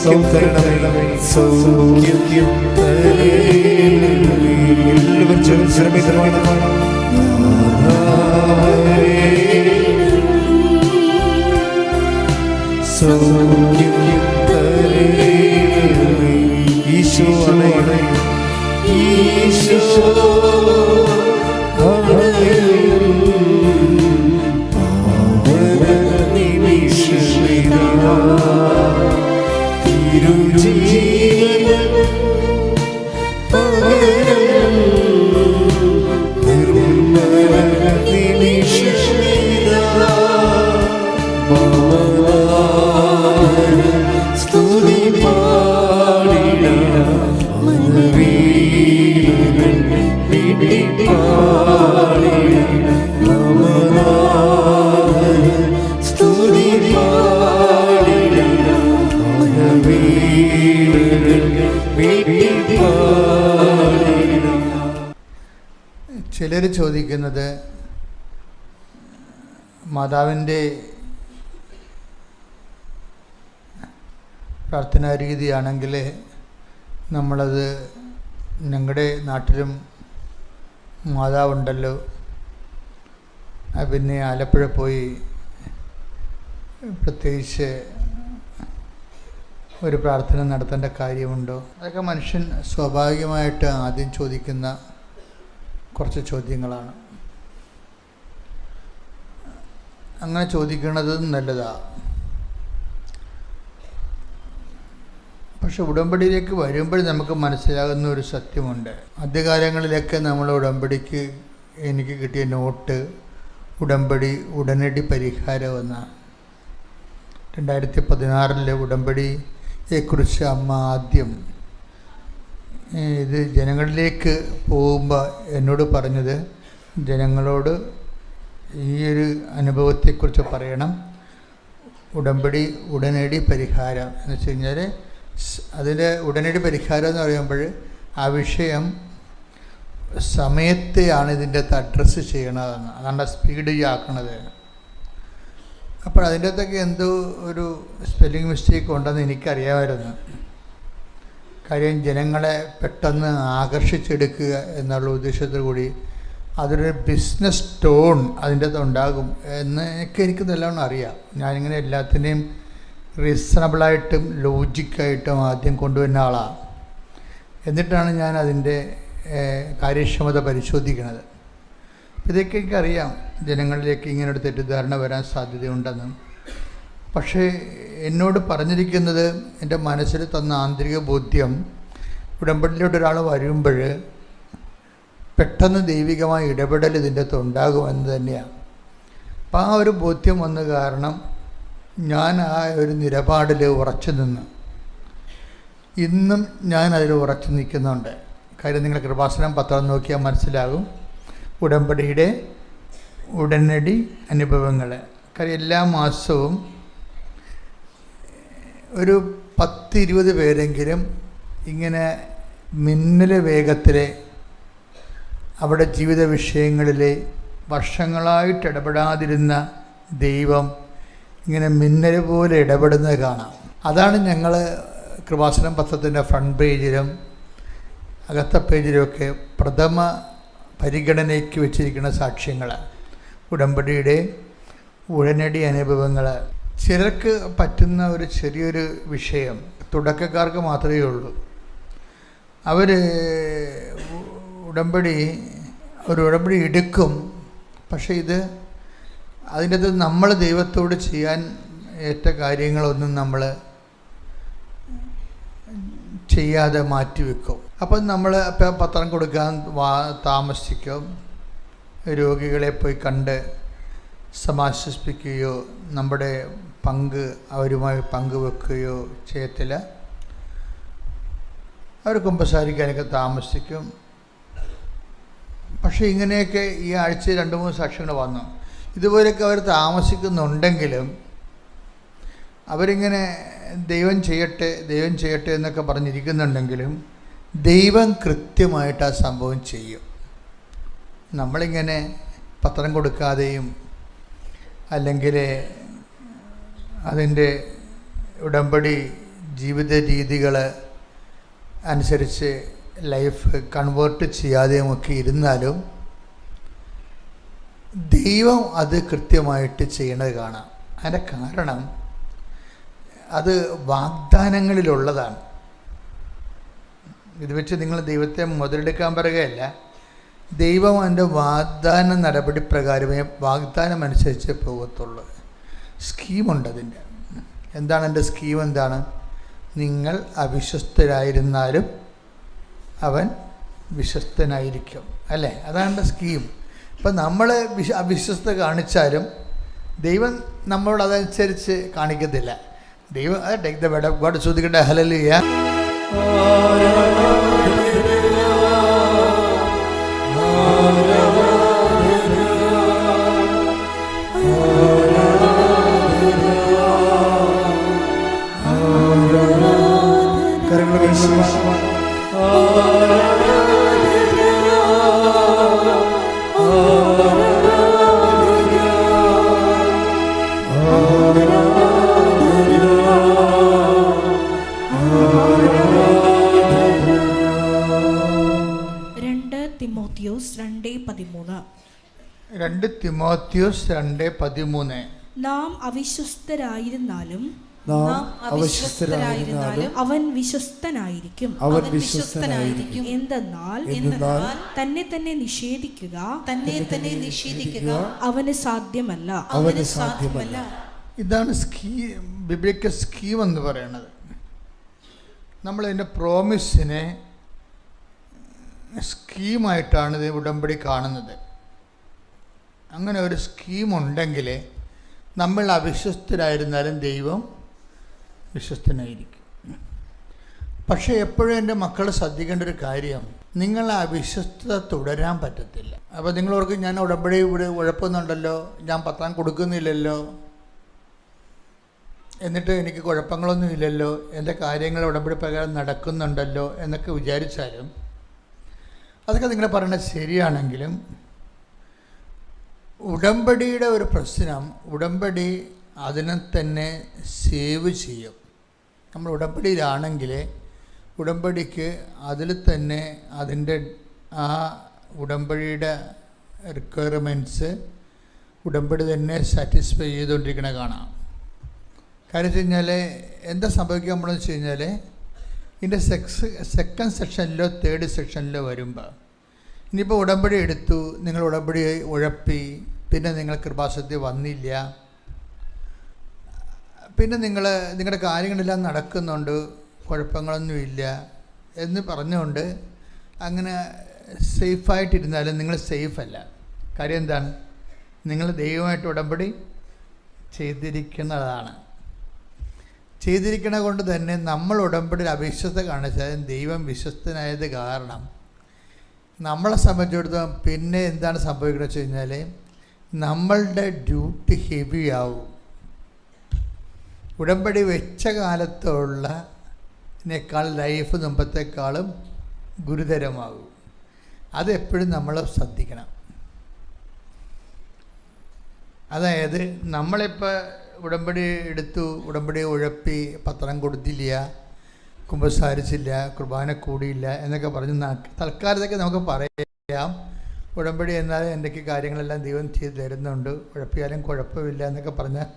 സൗഖ്യം തരണമേ, സൗഖ്യം തരണമേ. എല്ലാവരും ശ്രമിതമായി സൗഖ്യം തരണമേ. ഈശോ അണയണേ, ഈശോ ചിലർ ചോദിക്കുന്നത് മാതാവിൻ്റെ പ്രാർത്ഥനാ രീതിയാണെങ്കിൽ നമ്മളത് ഞങ്ങളുടെ നാട്ടിലും മാതാവുണ്ടല്ലോ, പിന്നെ ആലപ്പുഴ പോയി പ്രത്യേകിച്ച് ഒരു പ്രാർത്ഥന നടത്തേണ്ട കാര്യമുണ്ടോ? അതൊക്കെ മനുഷ്യൻ സ്വാഭാവികമായിട്ട് ആദ്യം ചോദിക്കുന്ന കുറച്ച് ചോദ്യങ്ങളാണ്. അങ്ങനെ ചോദിക്കുന്നത് നല്ലതാണ്. പക്ഷെ ഉടമ്പടിയിലേക്ക് വരുമ്പോൾ നമുക്ക് മനസ്സിലാകുന്ന ഒരു സത്യമുണ്ട്. ആദ്യകാലങ്ങളിലൊക്കെ നമ്മൾ ഉടമ്പടിക്ക് എനിക്ക് കിട്ടിയ നോട്ട് ഉടമ്പടി ഉടനടി പരിഹാരം എന്നാണ്. 2016 ഉടമ്പടിയെക്കുറിച്ച് അമ്മ ആദ്യം ഇത് ജനങ്ങളിലേക്ക് പോകുമ്പോൾ എന്നോട് പറഞ്ഞത്, ജനങ്ങളോട് ഈ ഒരു അനുഭവത്തെക്കുറിച്ച് പറയണം. ഉടമ്പടി ഉടനടി പരിഹാരം എന്ന് വെച്ച് കഴിഞ്ഞാൽ അതിൻ്റെ ഉടനടി പരിഹാരം എന്ന് പറയുമ്പോൾ ആ വിഷയം സമയത്തെയാണ് ഇതിൻ്റെ അകത്ത് അഡ്രസ്സ് ചെയ്യണതെന്ന്, അതാണ് സ്പീഡ് ആക്കണത്. അപ്പോൾ അതിൻ്റെ അകത്തൊക്കെ എന്തോ ഒരു സ്പെല്ലിംഗ് മിസ്റ്റേക്ക് ഉണ്ടെന്ന് എനിക്കറിയാമായിരുന്നു. കാര്യം ജനങ്ങളെ പെട്ടെന്ന് ആകർഷിച്ചെടുക്കുക എന്നുള്ള ഉദ്ദേശത്തോടു കൂടി അതൊരു ബിസിനസ് ടോൺ അതിൻ്റെ അകത്ത് ഉണ്ടാകും എന്നൊക്കെ എനിക്ക് നല്ലോണം അറിയാം. ഞാനിങ്ങനെ എല്ലാത്തിനെയും റീസണബിളായിട്ടും ലോജിക്കായിട്ടും ആദ്യം കൊണ്ടുവരുന്ന ആളാണ്. എന്നിട്ടാണ് ഞാൻ അതിൻ്റെ കാര്യക്ഷമത പരിശോധിക്കുന്നത്. ഇതൊക്കെ എനിക്കറിയാം ജനങ്ങളിലേക്ക് ഇങ്ങനൊരു തെറ്റിദ്ധാരണ വരാൻ സാധ്യതയുണ്ടെന്ന്. പക്ഷേ എന്നോട് പറഞ്ഞിരിക്കുന്നത്, എൻ്റെ മനസ്സിൽ തന്ന ആന്തരിക ബോധ്യം, ഉടമ്പടിയിലോട്ട് ഒരാൾ വരുമ്പോൾ പെട്ടെന്ന് ദൈവികമായ ഇടപെടൽ ഇതിൻ്റെ അകത്ത് ഉണ്ടാകുമെന്ന് തന്നെയാണ്. അപ്പം ആ ഒരു ബോധ്യം വന്ന കാരണം ഞാൻ ആ ഒരു നിലപാടിൽ ഉറച്ചു നിന്ന് ഇന്നും ഞാൻ അതിൽ ഉറച്ചു നിൽക്കുന്നുണ്ട്. കാര്യം നിങ്ങൾ കൃപാസനം പത്രം നോക്കിയാൽ മനസ്സിലാകും. ഉടമ്പടിയുടെ ഉടനടി അനുഭവങ്ങൾ. കാര്യം എല്ലാ മാസവും ഒരു 10-20 പേരെങ്കിലും ഇങ്ങനെ മിന്നൽ വേഗത്തിൽ അവിടെ ജീവിത വിഷയങ്ങളിൽ വർഷങ്ങളായിട്ട് ഇടപെടാതിരുന്ന ദൈവം ഇങ്ങനെ മിന്നൽ പോലെ ഇടപെടുന്നത് കാണാം. അതാണ് ഞങ്ങൾ കൃപാസനം പത്രത്തിൻ്റെ ഫ്രണ്ട് പേജിലും അകത്ത പേജിലുമൊക്കെ പ്രഥമ പരിഗണനയ്ക്ക് വെച്ചിരിക്കുന്ന സാക്ഷ്യങ്ങൾ, ഉടമ്പടിയുടെ ഉടനടി അനുഭവങ്ങൾ. ചിലർക്ക് പറ്റുന്ന ഒരു ചെറിയൊരു വിഷയം, തുടക്കക്കാർക്ക് മാത്രമേ ഉള്ളൂ. അവർ ഉടമ്പടി എടുക്കും. പക്ഷേ അതിൻ്റെ അത് നമ്മൾ ദൈവത്തോട് ചെയ്യാൻ ഏറ്റ കാര്യങ്ങളൊന്നും നമ്മൾ ചെയ്യാതെ മാറ്റിവെക്കും. അപ്പം നമ്മൾ പത്രം കൊടുക്കാൻ താമസിക്കും. രോഗികളെ പോയി കണ്ട് സമാശ്വസിപ്പിക്കുകയോ നമ്മുടെ പങ്ക് അവരുമായി പങ്കുവെക്കുകയോ ചെയ്യത്തില്ല. അവർ കുമ്പസാരിക്കാനൊക്കെ താമസിക്കും. പക്ഷേ ഇങ്ങനെയൊക്കെ ഈ ആഴ്ച 2-3 സാക്ഷ്യങ്ങൾ വന്നു. ഇതുപോലെയൊക്കെ അവർ താമസിക്കുന്നുണ്ടെങ്കിലും അവരിങ്ങനെ ദൈവം ചെയ്യട്ടെ എന്നൊക്കെ പറഞ്ഞിരിക്കുന്നുണ്ടെങ്കിലും ദൈവം കൃത്യമായിട്ട് ആ സംഭവം ചെയ്യും. നമ്മളിങ്ങനെ പത്രം കൊടുക്കാതെയും അല്ലെങ്കിൽ അതിൻ്റെ ഉടമ്പടി ജീവിത രീതികൾ അനുസരിച്ച് ലൈഫ് കൺവേർട്ട് ചെയ്യാതെയുമൊക്കെ ഇരുന്നാലും ദൈവം അത് കൃത്യമായിട്ട് ചെയ്യണത് കാണാം. അതിൻ്റെ കാരണം അത് വാഗ്ദാനങ്ങളിലുള്ളതാണ്. ഇത് വെച്ച് നിങ്ങൾ ദൈവത്തെ മുതലെടുക്കാൻ പറയുകയല്ല. ദൈവം അതിൻ്റെ വാഗ്ദാന നടപടി പ്രകാരമേ വാഗ്ദാനം അനുസരിച്ച് പോകത്തുള്ളൂ. സ്കീമുണ്ട് അതിൻ്റെ. എന്താണ് എൻ്റെ സ്കീം? എന്താണ്? നിങ്ങൾ അവിശ്വസ്തരായിരുന്നാലും അവൻ വിശ്വസ്തനായിരിക്കും, അല്ലേ? അതാണ് എൻ്റെ സ്കീം. ഇപ്പം നമ്മൾ അവിശ്വസ്ത കാണിച്ചാലും ദൈവം നമ്മളോട് അതനുസരിച്ച് കാണിക്കത്തില്ല. ദൈവം take the word of God. ശ്രദ്ധിക്കട്ടെ. ഹല്ലേലൂയ. തിമോത്തിയോസ് 2:13 നാം അവിശ്വസ്തരായിരുന്നാലും അവൻ വിശ്വസ്തനായിരിക്കും. എന്തെന്നാൽ തന്നെ തന്നെ നിഷേധിക്കുക അവന് സാധ്യമല്ല. ഇതാണ് ബിബ്ലിക്കൽ സ്കീം എന്ന് പറയുന്നത്. നമ്മളതിൻ്റെ പ്രോമിസിനെ സ്കീമായിട്ടാണ് ഇത് ഉടമ്പടി കാണുന്നത്. അങ്ങനെ ഒരു സ്കീമുണ്ടെങ്കിൽ നമ്മൾ അവിശ്വസ്തരായിരുന്നാലും ദൈവം വിശ്വസ്തനായിരിക്കും. പക്ഷേ എപ്പോഴും എൻ്റെ മക്കൾ ശ്രദ്ധിക്കേണ്ട ഒരു കാര്യം, നിങ്ങൾ ആ വിശ്വസ്തത തുടരാൻ പറ്റത്തില്ല. അപ്പോൾ നിങ്ങളോർക്ക് ഞാൻ ഉടമ്പടി ഇവിടെ ഉഴപ്പുന്നുണ്ടല്ലോ, ഞാൻ പത്രം കൊടുക്കുന്നില്ലല്ലോ, എന്നിട്ട് എനിക്ക് കുഴപ്പങ്ങളൊന്നും ഇല്ലല്ലോ, എൻ്റെ കാര്യങ്ങൾ ഉടമ്പടി പ്രകാരം നടക്കുന്നുണ്ടല്ലോ എന്നൊക്കെ വിചാരിച്ചാലും അതൊക്കെ നിങ്ങൾ പറയുന്നത് ശരിയാണെങ്കിലും ഉടമ്പടിയുടെ ഒരു പ്രശ്നം, ഉടമ്പടി അതിനെ തന്നെ സേവ് ചെയ്യും. നമ്മൾ ഉടമ്പടിയിലാണെങ്കിൽ ഉടമ്പടിക്ക് അതിൽ തന്നെ അതിൻ്റെ ആ ഉടമ്പടിയുടെ റിക്വയർമെൻറ്റ്സ് ഉടമ്പടി തന്നെ സാറ്റിസ്ഫൈ ചെയ്തുകൊണ്ടിരിക്കണ കാണാം. കാര്യം വെച്ച് കഴിഞ്ഞാൽ എന്താ സംഭവിക്കാൻ പോണെന്ന് വെച്ച് കഴിഞ്ഞാൽ ഇതിൻ്റെ സെക്കൻഡ് സെക്ഷനിലോ തേർഡ് സെക്ഷനിലോ വരുമ്പോൾ ഇനിയിപ്പോൾ ഉടമ്പടി എടുത്തു, നിങ്ങൾ ഉടമ്പടി ഉഴപ്പി, പിന്നെ നിങ്ങൾ കൃപാസനത്തിൽ വന്നില്ല, പിന്നെ നിങ്ങളുടെ കാര്യങ്ങളെല്ലാം നടക്കുന്നുണ്ട്, കുഴപ്പങ്ങളൊന്നുമില്ല എന്ന് പറഞ്ഞുകൊണ്ട് അങ്ങനെ സേഫായിട്ടിരുന്നാലും നിങ്ങൾ സേഫല്ല. കാര്യം എന്താണ്? നിങ്ങൾ ദൈവമായിട്ട് ഉടമ്പടി ചെയ്തിരിക്കുന്നതാണ്. ചെയ്തിരിക്കണ കൊണ്ട് തന്നെ നമ്മൾ ഉടമ്പടിയിൽ അവിശ്വസ്ത കാണിച്ചാലും ദൈവം വിശ്വസ്തനായത് കാരണം നമ്മളെ സംബന്ധിച്ചിടത്തോളം പിന്നെ എന്താണ് സംഭവിക്കുന്നത് വെച്ച് കഴിഞ്ഞാൽ നമ്മളുടെ ഡ്യൂട്ടി ഹെവി ആവും. ഉടമ്പടി വെച്ച കാലത്തുള്ളതിനേക്കാൾ ലൈഫ് മുമ്പത്തേക്കാളും ഗുരുതരമാകും. അതെപ്പോഴും നമ്മൾ ശ്രദ്ധിക്കണം. അതായത് നമ്മളിപ്പോൾ ഉടമ്പടി എടുത്തു, ഉടമ്പടി ഉഴപ്പി, പത്രം കൊടുത്തില്ല, കുമ്പസാരിച്ചില്ല, കുർബാന കൂടിയില്ല എന്നൊക്കെ പറഞ്ഞ് തൽക്കാലത്തൊക്കെ നമുക്ക് പറയാം ഉടമ്പടി എന്നാൽ എന്തൊക്കെ കാര്യങ്ങളെല്ലാം ദൈവം ചെയ്ത് തരുന്നുണ്ട്, ഉഴപ്പിയാലും കുഴപ്പമില്ല എന്നൊക്കെ പറഞ്ഞാൽ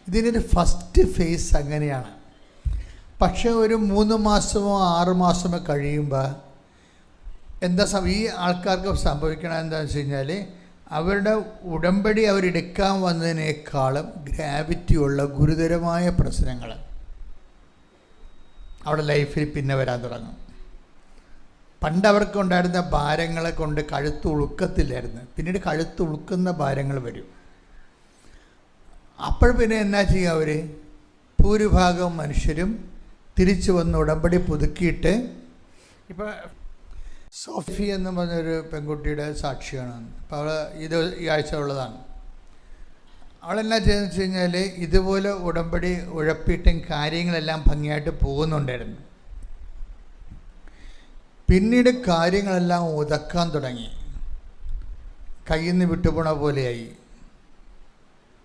ഇതിനൊരു ഫസ്റ്റ് ഫേസ് അങ്ങനെയാണ്. പക്ഷേ ഒരു 3 മാസമോ 6 മാസമോ കഴിയുമ്പോൾ ഈ ആൾക്കാർക്ക് സംഭവിക്കണം എന്താണെന്ന് വെച്ച് കഴിഞ്ഞാൽ അവരുടെ ഉടമ്പടി അവരെടുക്കാൻ വന്നതിനേക്കാളും ഗ്രാവിറ്റിയുള്ള ഗുരുതരമായ പ്രശ്നങ്ങൾ അവിടെ ലൈഫിൽ പിന്നെ വരാൻ തുടങ്ങും. പണ്ട് അവർക്കുണ്ടായിരുന്ന ഭാരങ്ങളെ കൊണ്ട് കഴുത്തുളുക്കത്തില്ലായിരുന്നു, പിന്നീട് കഴുത്തുളുക്കുന്ന ഭാരങ്ങൾ വരും. അപ്പോൾ പിന്നെ എന്നാ ചെയ്യുക? അവർ ഭൂരിഭാഗം മനുഷ്യരും തിരിച്ചു വന്ന് ഉടമ്പടി പുതുക്കിയിട്ട്, ഇപ്പോൾ സോഫി എന്ന് പറഞ്ഞൊരു പെൺകുട്ടിയുടെ സാക്ഷിയാണ്. അപ്പോൾ അവൾ ഈ ആഴ്ച ഉള്ളതാണ്. അവളെന്നാ ചെയ്തെന്ന് വെച്ച് കഴിഞ്ഞാൽ ഇതുപോലെ ഉടമ്പടി ഉഴപ്പിയിട്ടും കാര്യങ്ങളെല്ലാം ഭംഗിയായിട്ട് പോകുന്നുണ്ടായിരുന്നു. പിന്നീട് കാര്യങ്ങളെല്ലാം ഉതക്കാൻ തുടങ്ങി, കയ്യിൽ നിന്ന് വിട്ടുപോണ പോലെയായി.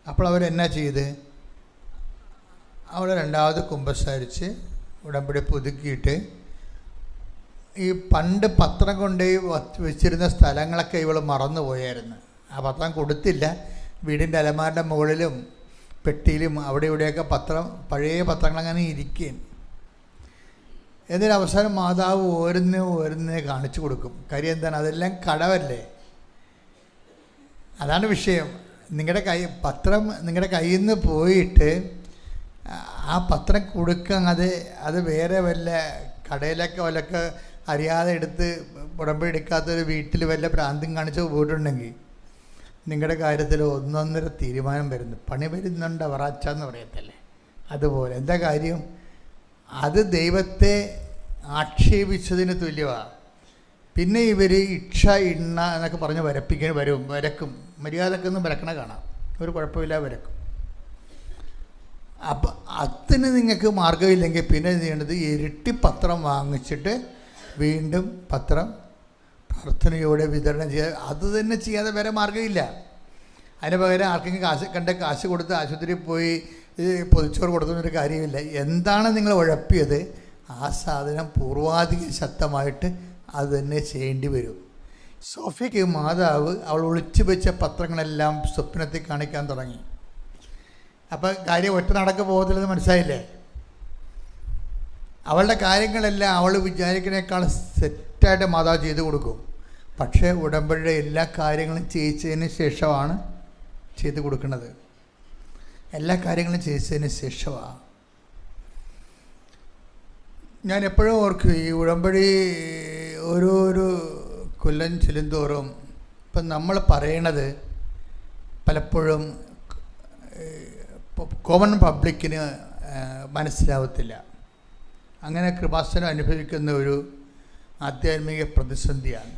അപ്പോൾ അവരെന്നാ ചെയ്ത് അവളെ രണ്ടാമത് കുമ്പസാരിച്ച് ഉടമ്പടി പുതുക്കിയിട്ട് ഈ പണ്ട് പത്രം കൊണ്ട് വെച്ചിരുന്ന സ്ഥലങ്ങളൊക്കെ ഇവൾ മറന്നു പോയായിരുന്നു. ആ പത്രം കൊടുത്തില്ല. വീടിൻ്റെ അലമാരുടെ മുകളിലും പെട്ടിയിലും അവിടെ ഇവിടെയൊക്കെ പഴയ പത്രങ്ങളങ്ങനെ ഇരിക്കുകയും. എന്നിട്ട് അവസാനം മാതാവ് ഓരോന്നേ കാണിച്ചു കൊടുക്കും. കാര്യം എന്താണ്? അതെല്ലാം കടവല്ലേ. അതാണ് വിഷയം. നിങ്ങളുടെ കയ്യിൽ നിന്ന് പോയിട്ട് ആ പത്രം കൊടുക്കാൻ അത് വേറെ വല്ല കടയിലൊക്കെ വല്ലൊക്കെ അറിയാതെ എടുത്ത് ഉടമ്പടി എടുക്കാത്തൊരു വീട്ടിൽ വല്ല ഭ്രാന്തും കാണിച്ച് പോയിട്ടുണ്ടെങ്കിൽ നിങ്ങളുടെ കാര്യത്തിൽ ഒന്നൊന്നര തീരുമാനം വരുന്നു. പണി വരുന്നുണ്ട് അവറാച്ചാന്ന് പറയത്തല്ലേ, അതുപോലെ. എന്താ കാര്യം? അത് ദൈവത്തെ ആക്ഷേപിച്ചതിന് തുല്യമാണ്. പിന്നെ ഇവർ ഇക്ഷ ഇണ്ണ എന്നൊക്കെ പറഞ്ഞ് വരക്കും. മര്യാദക്കൊന്നും വരക്കണ കാണാം, ഒരു കുഴപ്പമില്ല, വരക്കും. അപ്പം അതിന് നിങ്ങൾക്ക് മാർഗമില്ലെങ്കിൽ പിന്നെ ചെയ്യേണ്ടത് ഇരട്ടി പത്രം വാങ്ങിച്ചിട്ട് വീണ്ടും പത്രം പ്രാർത്ഥനയോടെ വിതരണം ചെയ്യുക. അത് തന്നെ ചെയ്യാതെ വേറെ മാർഗ്ഗമില്ല. അതിന് പകരം ആർക്കെങ്കിലും കാശ് കൊടുത്ത് ആശുപത്രിയിൽ പോയി പൊതിച്ചോറ് കൊടുക്കുന്നൊരു കാര്യമില്ല. എന്താണ് നിങ്ങൾ ഉഴപ്പിയത് ആ സാധനം പൂർവാധിക ശക്തമായിട്ട് അത് തന്നെ ചെയ്യേണ്ടി വരും. സോഫിയയ്ക്ക് മാതാവ് അവൾ ഒളിച്ചു വെച്ച പത്രങ്ങളെല്ലാം സ്വപ്നത്തിൽ കാണിക്കാൻ തുടങ്ങി. അപ്പം കാര്യം ഒറ്റ നടക്ക് പോകത്തില്ലെന്ന് മനസ്സിലായില്ലേ? അവളുടെ കാര്യങ്ങളെല്ലാം അവൾ വിചാരിക്കുന്നതിനേക്കാൾ സെറ്റായിട്ട് മാതാവ് ചെയ്തു കൊടുക്കും. പക്ഷേ ഉടമ്പടിയുടെ എല്ലാ കാര്യങ്ങളും ചെയ്യിച്ചതിന് ശേഷമാണ് ചെയ്തു കൊടുക്കുന്നത്. എല്ലാ കാര്യങ്ങളും ചെയ്യിച്ചതിന് ശേഷമാണ്. ഞാൻ എപ്പോഴും ഓർക്കും, ഈ ഉടമ്പടി ഓരോരോ കൊല്ലം ചെല്ലുന്തോറും ഇപ്പം നമ്മൾ പറയണത് പലപ്പോഴും കോമൺ പബ്ലിക്കിന് മനസ്സിലാവത്തില്ല. അങ്ങനെ കൃപാസനം അനുഭവിക്കുന്ന ഒരു ആധ്യാത്മിക പ്രതിസന്ധിയാണ്.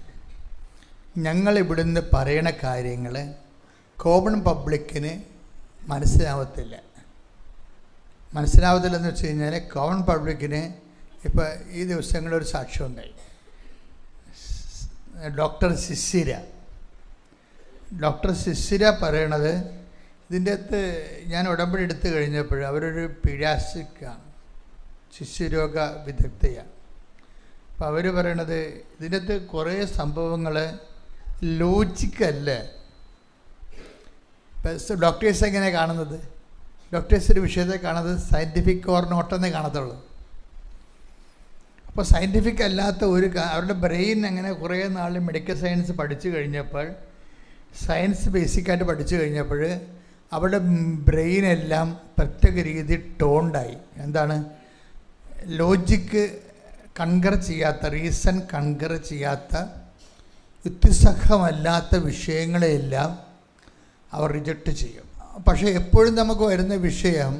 ഞങ്ങളിവിടുന്ന് പറയണ കാര്യങ്ങൾ കോമൺ പബ്ലിക്കിന് മനസ്സിലാവത്തില്ലെന്ന് വെച്ച് കഴിഞ്ഞാൽ കോമൺ പബ്ലിക്കിന് ഇപ്പോൾ ഈ ദിവസങ്ങളൊരു സാക്ഷ്യമുണ്ടായി. ഡോക്ടർ സിസിര പറയണത്, ഇതിൻ്റെ അകത്ത് ഞാൻ ഉടമ്പടി എടുത്തു കഴിഞ്ഞപ്പോൾ അവരൊരു പീഡിയാട്രിക്കാണ്, ശിശുരോഗ വിദഗ്ധയാണ്. അപ്പോൾ അവർ പറയണത് ഇതിൻ്റെ അകത്ത് കുറേ സംഭവങ്ങൾ ലോജിക്കല്ല, ഡോക്ടേഴ്സ് എങ്ങനെയാണ് കാണുന്നത്? ഡോക്ടേഴ്സ് ഒരു വിഷയത്തെ കാണുന്നത് സയൻറ്റിഫിക് ഓർ നോട്ടെന്നേ കാണത്തുള്ളൂ. അപ്പോൾ സയൻറ്റിഫിക് അല്ലാത്ത അവരുടെ ബ്രെയിൻ അങ്ങനെ കുറേ നാൾ മെഡിക്കൽ സയൻസ് പഠിച്ചു കഴിഞ്ഞപ്പോൾ, സയൻസ് ബേസിക്കായിട്ട് പഠിച്ചു കഴിഞ്ഞപ്പോൾ അവരുടെ ബ്രെയിനെല്ലാം പ്രത്യേക രീതി ടോണ്ടായി. എന്താണ്? ലോജിക്ക് കൺകർ ചെയ്യാത്ത, റീസൺ കൺകർ ചെയ്യാത്ത, യുക്തിസഹമല്ലാത്ത വിഷയങ്ങളെയെല്ലാം അവർ റിജക്റ്റ് ചെയ്യും. പക്ഷേ എപ്പോഴും നമുക്ക് വരുന്ന വിഷയം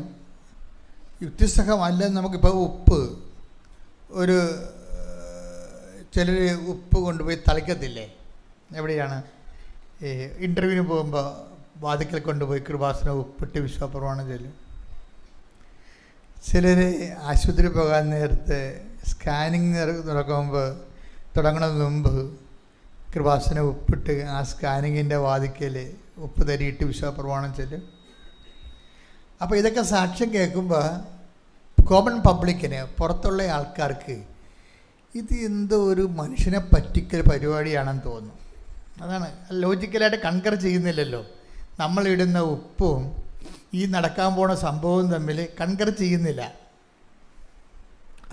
യുക്തിസഹമല്ല. നമുക്കിപ്പോൾ ഉപ്പ്, ചിലർ ഉപ്പ് കൊണ്ടുപോയി തളിക്കത്തില്ലേ? എവിടെയാണ്? ഇൻ്റർവ്യൂവിന് പോകുമ്പോൾ വാതിക്കൽ കൊണ്ടുപോയി കൃപാസനം ഉപ്പിട്ട് വിശ്വാസപ്രമാണം ചൊല്ലും. ചിലർ ആശുപത്രി പോകാൻ നേരത്ത് സ്കാനിങ് തുടങ്ങുന്നതിന് മുമ്പ് കൃപാസനം ഉപ്പിട്ട് ആ സ്കാനിങ്ങിൻ്റെ വാതിക്കൽ ഉപ്പ് തരിയിട്ട് വിശ്വാസപ്രമാണം ചൊല്ലും. അപ്പോൾ ഇതൊക്കെ സാക്ഷ്യം കേൾക്കുമ്പോൾ കോമൺ പബ്ലിക്കിന്, പുറത്തുള്ള ആൾക്കാർക്ക് ഇത് എന്തോ ഒരു മനുഷ്യനെ പറ്റിക്കൽ പരിപാടിയാണെന്ന് തോന്നും. അതാണ് ലോജിക്കലായിട്ട് കൺകർ ചെയ്യുന്നില്ലല്ലോ. നമ്മളിടുന്ന ഉപ്പും ഈ നടക്കാൻ പോണ സംഭവവും തമ്മിൽ കൺകർ ചെയ്യുന്നില്ല.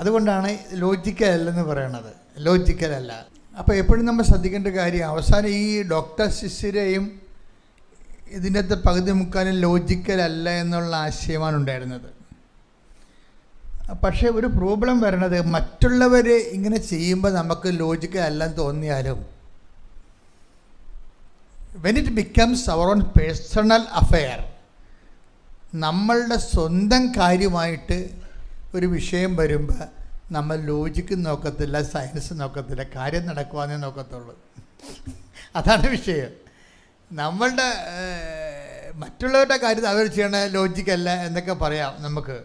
അതുകൊണ്ടാണ് ലോജിക്കലല്ലെന്ന് പറയണത്. ലോജിക്കലല്ല. അപ്പോൾ എപ്പോഴും നമ്മൾ ശ്രദ്ധിക്കേണ്ട കാര്യം, അവസാനം ഈ ഡോക്ടർ ശിശിരയും ഇതിൻ്റെ അകത്ത് പകുതി മുക്കാലും ലോജിക്കലല്ല എന്നുള്ള ആശയമാണ് ഉണ്ടായിരുന്നത്. പക്ഷേ ഒരു പ്രോബ്ലം വരണത്, മറ്റുള്ളവർ ഇങ്ങനെ ചെയ്യുമ്പോൾ നമുക്ക് ലോജിക്കലല്ലെന്ന് തോന്നിയാലും when it becomes our own personal affair, നമ്മളുടെ സ്വന്തം കാര്യമായിട്ട് ഒരു വിഷയം വരുമ്പോൾ നമ്മൾ ലോജിക്ക് നോക്കത്തില്ല, സയൻസ് നോക്കത്തില്ല, കാര്യം നടക്കുവാന്നേ നോക്കത്തുള്ളൂ. അതാണ് വിഷയം. നമ്മളുടെ മറ്റുള്ളവരുടെ കാര്യത്തിൽ അവർ ചെയ്യണ ലോജിക്കല്ല എന്നൊക്കെ പറയാം നമുക്ക്.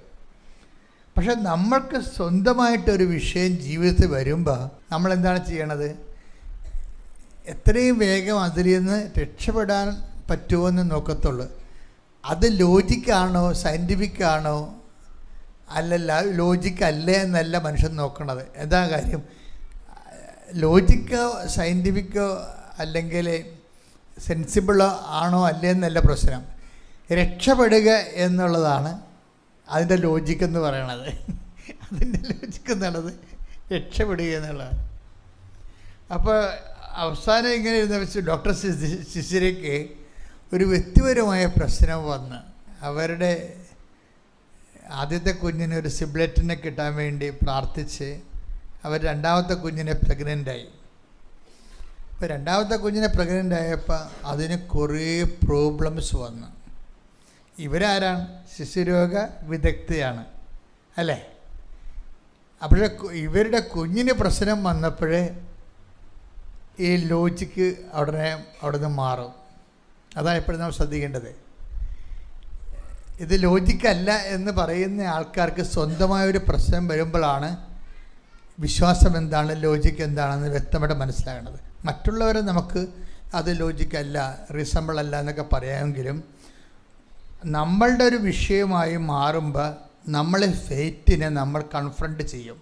പക്ഷെ നമ്മൾക്ക് സ്വന്തമായിട്ടൊരു വിഷയം ജീവിതത്തിൽ വരുമ്പോൾ നമ്മളെന്താണ് ചെയ്യണത്? എത്രയും വേഗം അതിൽ നിന്ന് രക്ഷപ്പെടാൻ പറ്റുമോയെന്ന് നോക്കത്തുള്ളൂ. അത് ലോജിക്കാണോ സയൻറ്റിഫിക്കാണോ അല്ലല്ല, ലോജിക്കല്ലേ എന്നല്ല മനുഷ്യൻ നോക്കണത്. എന്താ കാര്യം? ലോജിക്കോ സയൻറ്റിഫിക്കോ അല്ലെങ്കിൽ സെൻസിബിളോ ആണോ അല്ലേ എന്നല്ല പ്രശ്നം. രക്ഷപ്പെടുക എന്നുള്ളതാണ് അതിൻ്റെ ലോജിക്കെന്ന് പറയണത്. അതിൻ്റെ ലോജിക്ക് എന്നുള്ളത് രക്ഷപ്പെടുക എന്നുള്ളതാണ്. അപ്പോൾ അവസാനം ഇങ്ങനെ ഇരുന്ന വെച്ച് ഡോക്ടർ ശിശിരയ്ക്ക് ഒരു വ്യക്തിപരമായ പ്രശ്നം വന്ന് അവരുടെ ആദ്യത്തെ കുഞ്ഞിന് ഒരു സിബ്ലറ്റിനെ കിട്ടാൻ വേണ്ടി പ്രാർത്ഥിച്ച് അവർ രണ്ടാമത്തെ കുഞ്ഞിനെ പ്രഗ്നൻ്റായി. അപ്പോൾ രണ്ടാമത്തെ കുഞ്ഞിനെ പ്രഗ്നൻ്റായപ്പോൾ അതിന് കുറേ പ്രോബ്ലംസ് വന്നു. ഇവരാരാണ്? ശിശുരോഗ വിദഗ്ധയാണ് അല്ലേ? അപ്പോഴേ ഇവരുടെ കുഞ്ഞിന് പ്രശ്നം വന്നപ്പോഴേ ഈ ലോജിക്ക് അവിടെ നിന്ന് മാറും. അതാണ് എപ്പോഴും നമ്മൾ ശ്രദ്ധിക്കേണ്ടത്. ഇത് ലോജിക്കല്ല എന്ന് പറയുന്ന ആൾക്കാർക്ക് സ്വന്തമായൊരു പ്രശ്നം വരുമ്പോഴാണ് വിശ്വാസം എന്താണ്, ലോജിക്ക് എന്താണെന്ന് വ്യക്തമായിട്ട് മനസ്സിലാകേണ്ടത്. മറ്റുള്ളവരെ നമുക്ക് അത് ലോജിക്കല്ല, റീസണബിൾ അല്ല എന്നൊക്കെ പറയാമെങ്കിലും നമ്മളുടെ ഒരു വിഷയമായി മാറുമ്പോൾ നമ്മളെ ഫെയ്റ്റിനെ നമ്മൾ കൺഫ്രണ്ട് ചെയ്യും.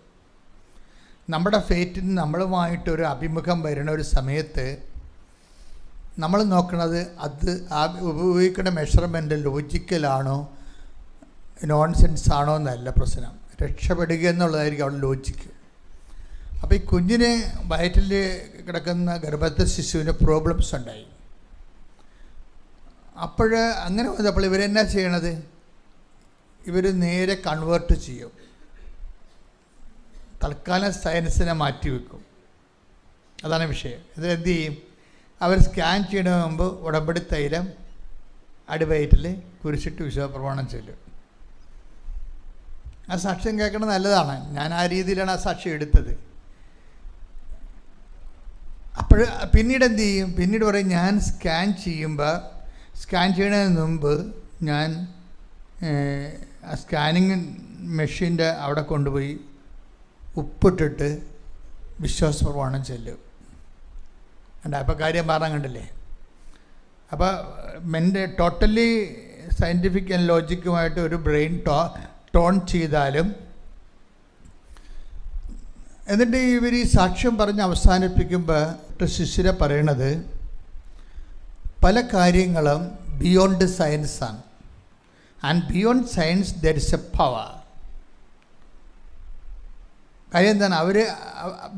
നമ്മുടെ ഫെയ്റ്റിന് നമ്മളുമായിട്ടൊരു അഭിമുഖം വരുന്ന ഒരു സമയത്ത് നമ്മൾ നോക്കുന്നത് അത് ആ ഉപയോഗിക്കുന്ന മെഷർമെൻറ്റ് ലോജിക്കലാണോ നോൺസെൻസ് ആണോ എന്നല്ല പ്രശ്നം. രക്ഷപ്പെടുക എന്നുള്ളതായിരിക്കും അവിടെ ലോജിക്ക്. അപ്പോൾ ഈ കുഞ്ഞിന് വയറ്റിൽ കിടക്കുന്ന ഗർഭസ്ഥ ശിശുവിന് പ്രോബ്ലംസ് ഉണ്ടായി. അപ്പോൾ അങ്ങനെ വന്നപ്പോൾ ഇവരെന്നാ ചെയ്യണത്? ഇവർ നേരെ കൺവേർട്ട് ചെയ്യും. തൽക്കാലം സയൻസിനെ മാറ്റിവെക്കും. അതാണ് വിഷയം. ഇതിലെന്ത് ചെയ്യും? അവർ സ്കാൻ ചെയ്യുന്നതിന് മുമ്പ് ഉടമ്പടി തൈലം അടിവയറ്റിൽ കുരിശിട്ട് വിശ്വാസപ്രമാണം ചൊല്ലും. ആ സാക്ഷ്യം കേൾക്കുന്നത് നല്ലതാണ്. ഞാൻ ആ രീതിയിലാണ് ആ സാക്ഷ്യം എടുത്തത്. അപ്പോൾ പിന്നീട് എന്ത് ചെയ്യും? പിന്നീട് പറയും, ഞാൻ സ്കാൻ ചെയ്യുന്നതിന് മുമ്പ് ഞാൻ ആ സ്കാനിങ് മെഷീൻ്റെ അവിടെ കൊണ്ടുപോയി ഉപ്പിട്ടിട്ട് വിശ്വാസപ്രമാണം ചൊല്ലും. അപ്പോൾ കാര്യം പറഞ്ഞാൽ കണ്ടില്ലേ? അപ്പോൾ ടോട്ടലി സയൻറ്റിഫിക് ആൻഡ് ലോജിക്കുമായിട്ട് ഒരു ബ്രെയിൻ ടോൺ ചെയ്താലും, എന്നിട്ട് ഇവർ ഈ സാക്ഷ്യം പറഞ്ഞ് അവസാനിപ്പിക്കുമ്പോൾ ശിശിര പറയണത്, പല കാര്യങ്ങളും ബിയോണ്ട് സയൻസാണ്. And beyond science there is a power. കാര്യം എന്താണ്? അവർ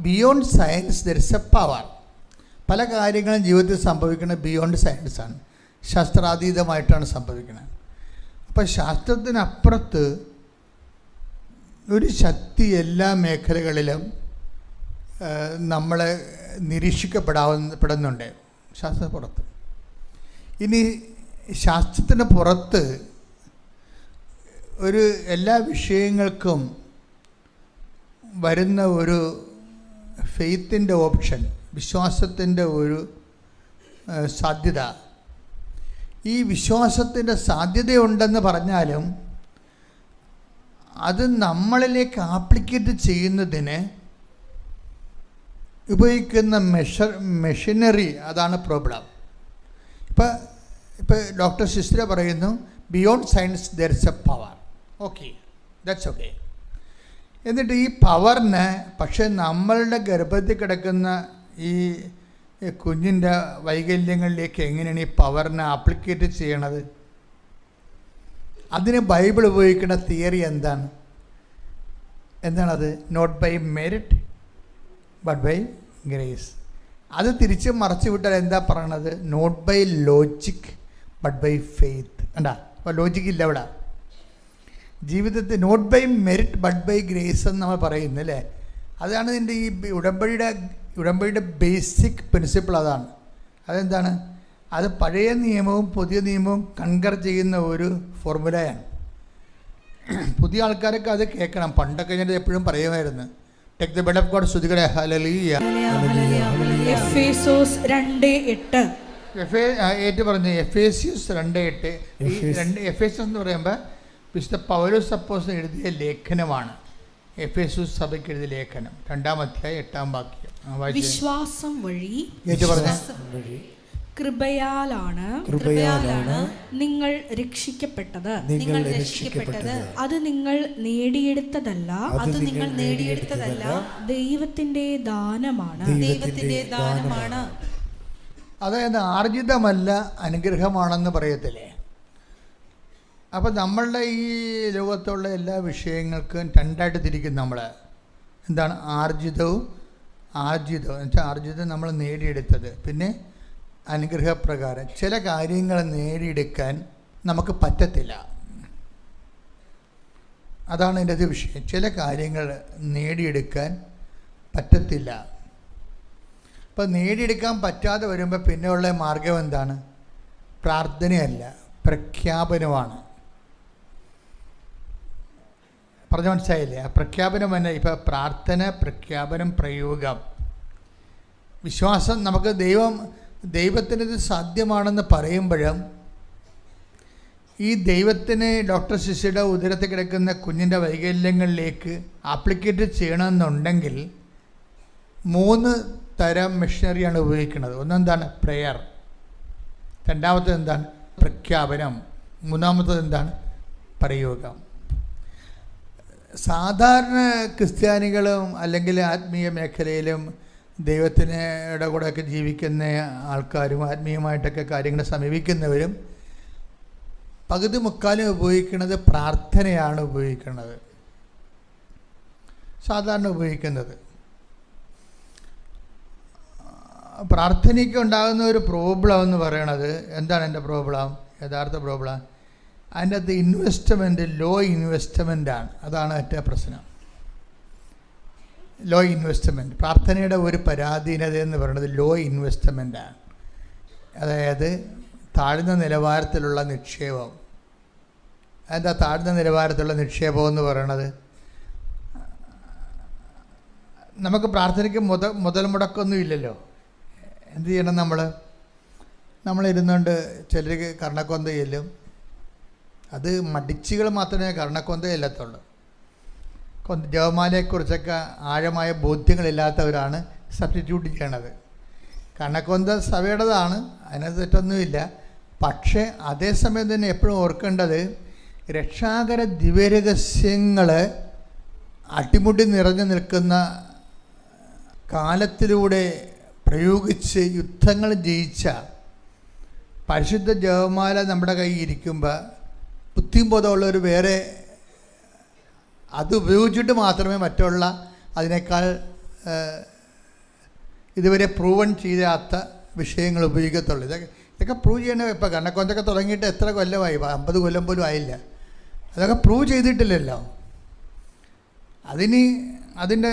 beyond science there is a power. പല കാര്യങ്ങളും ജീവിതത്തിൽ സംഭവിക്കുന്നത് ബിയോണ്ട് സയൻസാണ്, ശാസ്ത്രാതീതമായിട്ടാണ് സംഭവിക്കുന്നത്. അപ്പം ശാസ്ത്രത്തിനപ്പുറത്ത് ഒരു ശക്തി എല്ലാ മേഖലകളിലും നമ്മളെ നിരീക്ഷിക്കപ്പെടുന്നുണ്ട് ശാസ്ത്രപ്പുറത്ത്. ഇനി ശാസ്ത്രത്തിന് പുറത്ത് ഒരു എല്ലാ വിഷയങ്ങൾക്കും വരുന്ന ഒരു ഫെയ്ത്തിൻ്റെ ഓപ്ഷൻ, വിശ്വാസത്തിൻ്റെ ഒരു സാധ്യത. ഈ വിശ്വാസത്തിൻ്റെ സാധ്യതയുണ്ടെന്ന് പറഞ്ഞാലും അത് നമ്മളിലേക്ക് ആപ്ലിക്കേറ്റ് ചെയ്യുന്നതിന് ഉപയോഗിക്കുന്ന മെഷീനറി, അതാണ് പ്രോബ്ലം. ഇപ്പോൾ ഡോക്ടർ സിസ്റ്റർ പറയുന്നു beyond science there is a power. Okay, that's okay. എന്നിട്ട് ഈ പവറിന് പക്ഷേ നമ്മളുടെ ഗർഭത്തിൽ കിടക്കുന്ന ഈ കുഞ്ഞിൻ്റെ വൈകല്യങ്ങളിലേക്ക് എങ്ങനെയാണ് ഈ പവറിനെ ആപ്ലിക്കേറ്റ് ചെയ്യണത്? അതിന് ബൈബിൾ ഉപയോഗിക്കുന്ന തിയറി എന്താണത്? Not by merit but by grace. അത് തിരിച്ച് മറച്ചു വിട്ടാൽ എന്താ പറയണത്? Not by logic but by faith. കണ്ടാ, അപ്പോൾ ലോജിക് ഇല്ല ഇവിടെ ജീവിതത്തിൽ. Not by merit but by grace എന്ന് നമ്മൾ പറയുന്നു അല്ലേ? അതാണ് ഇതിൻ്റെ ഈ ഉടമ്പടിയുടെ ബേസിക് പ്രിൻസിപ്പിൾ. അതാണ്. അതെന്താണ്? അത് പഴയ നിയമവും പുതിയ നിയമവും കൺകർ ചെയ്യുന്ന ഒരു ഫോർമുലയാണ്. പുതിയ ആൾക്കാരൊക്കെ അത് കേൾക്കണം. പണ്ടൊക്കെ ഞാൻ എപ്പോഴും പറയുമായിരുന്നു, take the blood of God, സ്തുതിക്കട്ടെ, ഹല്ലേലൂയ. എഫേസ്യോസ് 2:8 ഏറ്റു പറഞ്ഞു. എഫേസ്യോസ് 2:8. എഫേസ്യോസ് എന്ന് പറയുമ്പോൾ വിശുദ്ധ പൗലോസ് അപ്പോസ്തലൻ എഴുതിയ ലേഖനമാണ്. എഫേസ്യോസ് സഭയ്ക്ക് എഴുതിയ ലേഖനം, 2-ാം അധ്യായം 8-ാം വാക്യം. വിശ്വാസം വഴി ഏറ്റു പറഞ്ഞു. കൃപയാലാണ് നിങ്ങൾ രക്ഷിക്കപ്പെട്ടത്. അത് നിങ്ങൾ നേടിയെടുത്തതല്ല, ദൈവത്തിന്റെ ദാനമാണ്. അതായത് ആർജിതമല്ല, അനുഗ്രഹമാണെന്ന് പറയത്തില്ലേ? അപ്പം നമ്മളുടെ ഈ ലോകത്തുള്ള എല്ലാ വിഷയങ്ങൾക്കും രണ്ടായിട്ട് തിരിക്കും നമ്മൾ. എന്താണ്? ആർജിതം എന്നുവെച്ചാൽ ആർജിതം നമ്മൾ നേടിയെടുത്തത്, പിന്നെ അനുഗ്രഹപ്രകാരം. ചില കാര്യങ്ങൾ നേടിയെടുക്കാൻ നമുക്ക് പറ്റത്തില്ല, അതാണ് എൻ്റെ ഒരു വിഷയം. ചില കാര്യങ്ങൾ നേടിയെടുക്കാൻ പറ്റത്തില്ല. അപ്പോൾ നേടിയെടുക്കാൻ പറ്റാതെ വരുമ്പോൾ പിന്നെയുള്ള മാർഗം എന്താണ്? പ്രാർത്ഥനയല്ല, പ്രഖ്യാപനമാണ്. പറഞ്ഞ മനസ്സിലായില്ലേ? ആ പ്രഖ്യാപനം തന്നെ. ഇപ്പോൾ പ്രാർത്ഥന, പ്രഖ്യാപനം, പ്രയോഗം. വിശ്വാസം നമുക്ക് ദൈവത്തിനിത് സാധ്യമാണെന്ന് പറയുമ്പോഴും ഈ ദൈവത്തിന് ഡോക്ടർ ശിശുയുടെ ഉദരത്തിൽ കിടക്കുന്ന കുഞ്ഞിൻ്റെ വൈകല്യങ്ങളിലേക്ക് ആപ്ലിക്കേറ്റ് ചെയ്യണമെന്നുണ്ടെങ്കിൽ 3 തരം മെഷീനറിയാണ് ഉപയോഗിക്കുന്നത്. ഒന്നെന്താണ്? പ്രെയർ. രണ്ടാമത്തത് എന്താണ്? പ്രഖ്യാപനം. മൂന്നാമത്തത് എന്താണ്? പ്രയോഗം. സാധാരണ ക്രിസ്ത്യാനികളും അല്ലെങ്കിൽ ആത്മീയ മേഖലയിലും ദൈവത്തിൻ്റെ കൂടെയൊക്കെ ജീവിക്കുന്ന ആൾക്കാരും ആത്മീയമായിട്ടൊക്കെ കാര്യങ്ങൾ സമീപിക്കുന്നവരും പകുതി മുക്കാലും ഉപയോഗിക്കുന്നത് പ്രാർത്ഥനയാണ് ഉപയോഗിക്കുന്നത്, സാധാരണ ഉപയോഗിക്കുന്നത്. പ്രാർത്ഥനയ്ക്ക് ഉണ്ടാകുന്ന ഒരു പ്രോബ്ലം എന്ന് പറയണത് എന്താണ്? എൻ്റെ പ്രോബ്ലം, യഥാർത്ഥ പ്രോബ്ലം, അതിൻ്റെ അകത്ത് ഇൻവെസ്റ്റ്മെൻറ്റ് ലോ ഇൻവെസ്റ്റ്മെൻറ്റാണ്. അതാണ് ഏറ്റവും പ്രശ്നം. Low investment. പ്രാർത്ഥനയുടെ ഒരു പരാധീനത എന്ന് പറയുന്നത് ലോ ഇൻവെസ്റ്റ്മെൻറ്റാണ്. അതായത് താഴ്ന്ന നിലവാരത്തിലുള്ള നിക്ഷേപം. എന്താ താഴ്ന്ന നിലവാരത്തിലുള്ള നിക്ഷേപം എന്ന് പറയണത്? നമുക്ക് പ്രാർത്ഥനയ്ക്ക് മുതൽ മുടക്കൊന്നും ഇല്ലല്ലോ. എന്ത് ചെയ്യണം? നമ്മളിരുന്നുകൊണ്ട് ചിലർക്ക് കർണക്കൊന്ത ചെല്ലും. അത് മടിച്ചുകൾ മാത്രമേ കർണക്കൊന്ത ചെല്ലത്തുള്ളൂ. ജപമാലയെക്കുറിച്ചൊക്കെ ആഴമായ ബോധ്യങ്ങളില്ലാത്തവരാണ് സബ്സ്റ്റിറ്റ്യൂട്ട് ചെയ്യണത്. കർണക്കൊന്ത സഭയുടേതാണ്, അതിനകത്ത് തെറ്റൊന്നുമില്ല. പക്ഷേ അതേസമയം തന്നെ എപ്പോഴും ഓർക്കേണ്ടത് രക്ഷാകര ദിവ്യരഹസ്യങ്ങൾ അട്ടിമുട്ടി നിറഞ്ഞു നിൽക്കുന്ന കാലത്തിലൂടെ പ്രയോഗിച്ച് യുദ്ധങ്ങൾ ജയിച്ച പരിശുദ്ധ ജപമാല നമ്മുടെ കയ്യിൽ ഇരിക്കുമ്പോൾ ബുദ്ധിയും ബോധമുള്ളവർ വേറെ അത് ഉപയോഗിച്ചിട്ട് മാത്രമേ മറ്റുള്ള അതിനേക്കാൾ ഇതുവരെ പ്രൂവൺ ചെയ്യാത്ത വിഷയങ്ങൾ ഉപയോഗിക്കത്തുള്ളൂ. ഇതൊക്കെ പ്രൂവ് ചെയ്യണേ. ഇപ്പോൾ കണ്ണക്കൊന്തൊക്കെ തുടങ്ങിയിട്ട് എത്ര കൊല്ലമായി? 50 കൊല്ലം പോലും ആയില്ല. അതൊക്കെ പ്രൂവ് ചെയ്തിട്ടില്ലല്ലോ. അതിൻ്റെ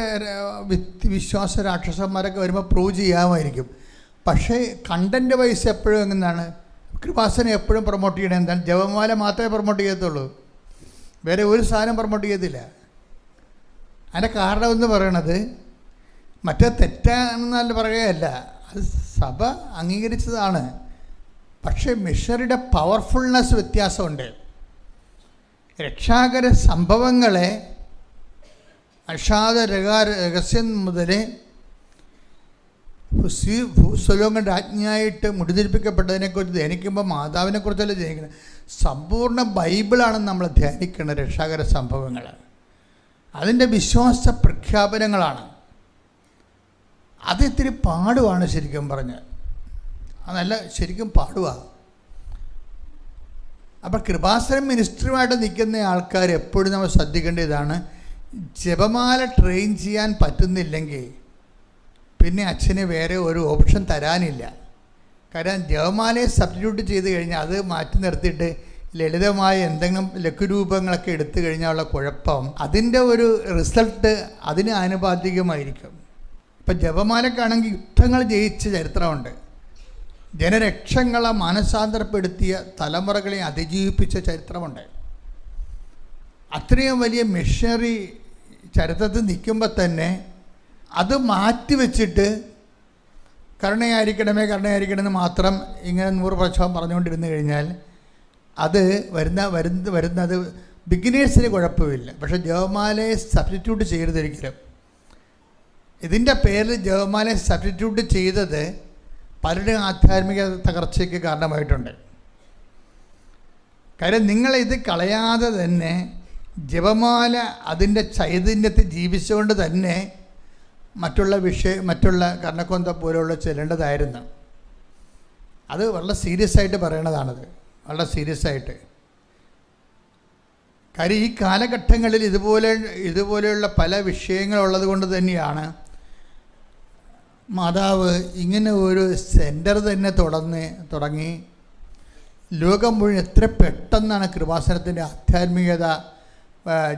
വിശ്വാസ രാക്ഷസന്മാരൊക്കെ വരുമ്പോൾ പ്രൂവ് ചെയ്യാമായിരിക്കും. പക്ഷേ കണ്ടൻറ്റ് വൈസ് എപ്പോഴും എങ്ങനെയാണ് കൃപാസനം എപ്പോഴും പ്രൊമോട്ട് ചെയ്യണത്? എന്താണ്? ജപമാല മാത്രമേ പ്രൊമോട്ട് ചെയ്യത്തുള്ളൂ, വേറെ ഒരു സാധനം പ്രൊമോട്ട് ചെയ്യത്തില്ല. അതിൻ്റെ കാരണമെന്ന് പറയണത് മറ്റേ തെറ്റാണെന്നല്ല പറയുകയല്ല, അത് സഭ അംഗീകരിച്ചതാണ്. പക്ഷേ മിഷനറിയുടെ പവർഫുൾനെസ് വ്യത്യാസമുണ്ട്. രക്ഷാകര സംഭവങ്ങളെ അഷാദ രഹസ്യം മുതൽ ഭൂസ്വലോകം രാജ്ഞിയായിട്ട് മുടിതിരിപ്പിക്കപ്പെട്ടതിനെക്കുറിച്ച് ധ്യാനിക്കുമ്പോൾ മാതാവിനെക്കുറിച്ചല്ല ധ്യാനിക്കുന്നത്, സമ്പൂർണ്ണ ബൈബിളാണെന്ന് നമ്മൾ ധ്യാനിക്കുന്നത്. രക്ഷാകര സംഭവങ്ങൾ അതിൻ്റെ വിശ്വാസ പ്രഖ്യാപനങ്ങളാണ്. അത് ഇത്തിരി പാടുവാണ് ശരിക്കും പറഞ്ഞാൽ, അതല്ല ശരിക്കും പാടുവാണ്. അപ്പോൾ കൃപാസനം മിനിസ്ട്രിയുമായിട്ട് നിൽക്കുന്ന ആൾക്കാർ എപ്പോഴും നമ്മൾ ശ്രദ്ധിക്കേണ്ട ഇതാണ്, ജപമാല ട്രെയിൻ ചെയ്യാൻ പറ്റുന്നില്ലെങ്കിൽ പിന്നെ അച്ഛന് വേറെ ഒരു ഓപ്ഷൻ തരാനില്ല. കാരണം ജപമാലയെ സബ്സ്റ്റിറ്റ്യൂട്ട് ചെയ്ത് കഴിഞ്ഞാൽ അത് മാറ്റി നിർത്തിയിട്ട് ലളിതമായ എന്തെങ്കിലും ലഘുരൂപങ്ങളൊക്കെ എടുത്തു കഴിഞ്ഞാലുള്ള കുഴപ്പം, അതിൻ്റെ ഒരു റിസൾട്ട് അതിന് ആനുപാതികമായിരിക്കും. ഇപ്പം ജപമാലക്കാണെങ്കിൽ യുദ്ധങ്ങൾ ജയിച്ച ചരിത്രമുണ്ട്, ജനലക്ഷങ്ങളെ മാനസാന്തരപ്പെടുത്തിയ തലമുറകളെ അതിജീവിപ്പിച്ച ചരിത്രമുണ്ട്. അത്രയും വലിയ മിഷനറി ചരിത്രത്തിൽ നിൽക്കുമ്പോൾ തന്നെ അത് മാറ്റിവെച്ചിട്ട് കരുണയായിരിക്കണമെന്ന് മാത്രം ഇങ്ങനെ 100 പ്രാവശ്യം പറഞ്ഞുകൊണ്ടിരുന്നു കഴിഞ്ഞാൽ അത് വരുന്നത് ബിഗിനേഴ്സിന് കുഴപ്പമില്ല. പക്ഷേ ജപമാലയെ സബ്സ്റ്റിറ്റ്യൂട്ട് ചെയ്യരുതൊരിക്കലും. ഇതിൻ്റെ പേരിൽ ജപമാലയെ സബ്സ്റ്റിറ്റ്യൂട്ട് ചെയ്തത് പലരുടെയും ആധ്യാത്മിക തകർച്ചയ്ക്ക് കാരണമായിട്ടുണ്ട്. കാര്യം നിങ്ങളിത് കളയാതെ തന്നെ ജപമാല അതിൻ്റെ ചൈതന്യത്തിൽ ജീവിച്ചുകൊണ്ട് തന്നെ മറ്റുള്ള കർണക്കൊന്ത പോലുള്ള ചെല്ലേണ്ടതായിരുന്നു. അത് വളരെ സീരിയസ് ആയിട്ട് പറയണതാണത്, വളരെ സീരിയസ് ആയിട്ട്. കാര്യം ഈ കാലഘട്ടങ്ങളിൽ ഇതുപോലെയുള്ള പല വിഷയങ്ങളുള്ളത് കൊണ്ട് തന്നെയാണ് മാതാവ് ഇങ്ങനെ ഒരു സെൻറ്റർ തന്നെ തുടങ്ങി ലോകം മുഴുവൻ എത്ര പെട്ടെന്നാണ് കൃപാസനത്തിൻ്റെ ആധ്യാത്മികത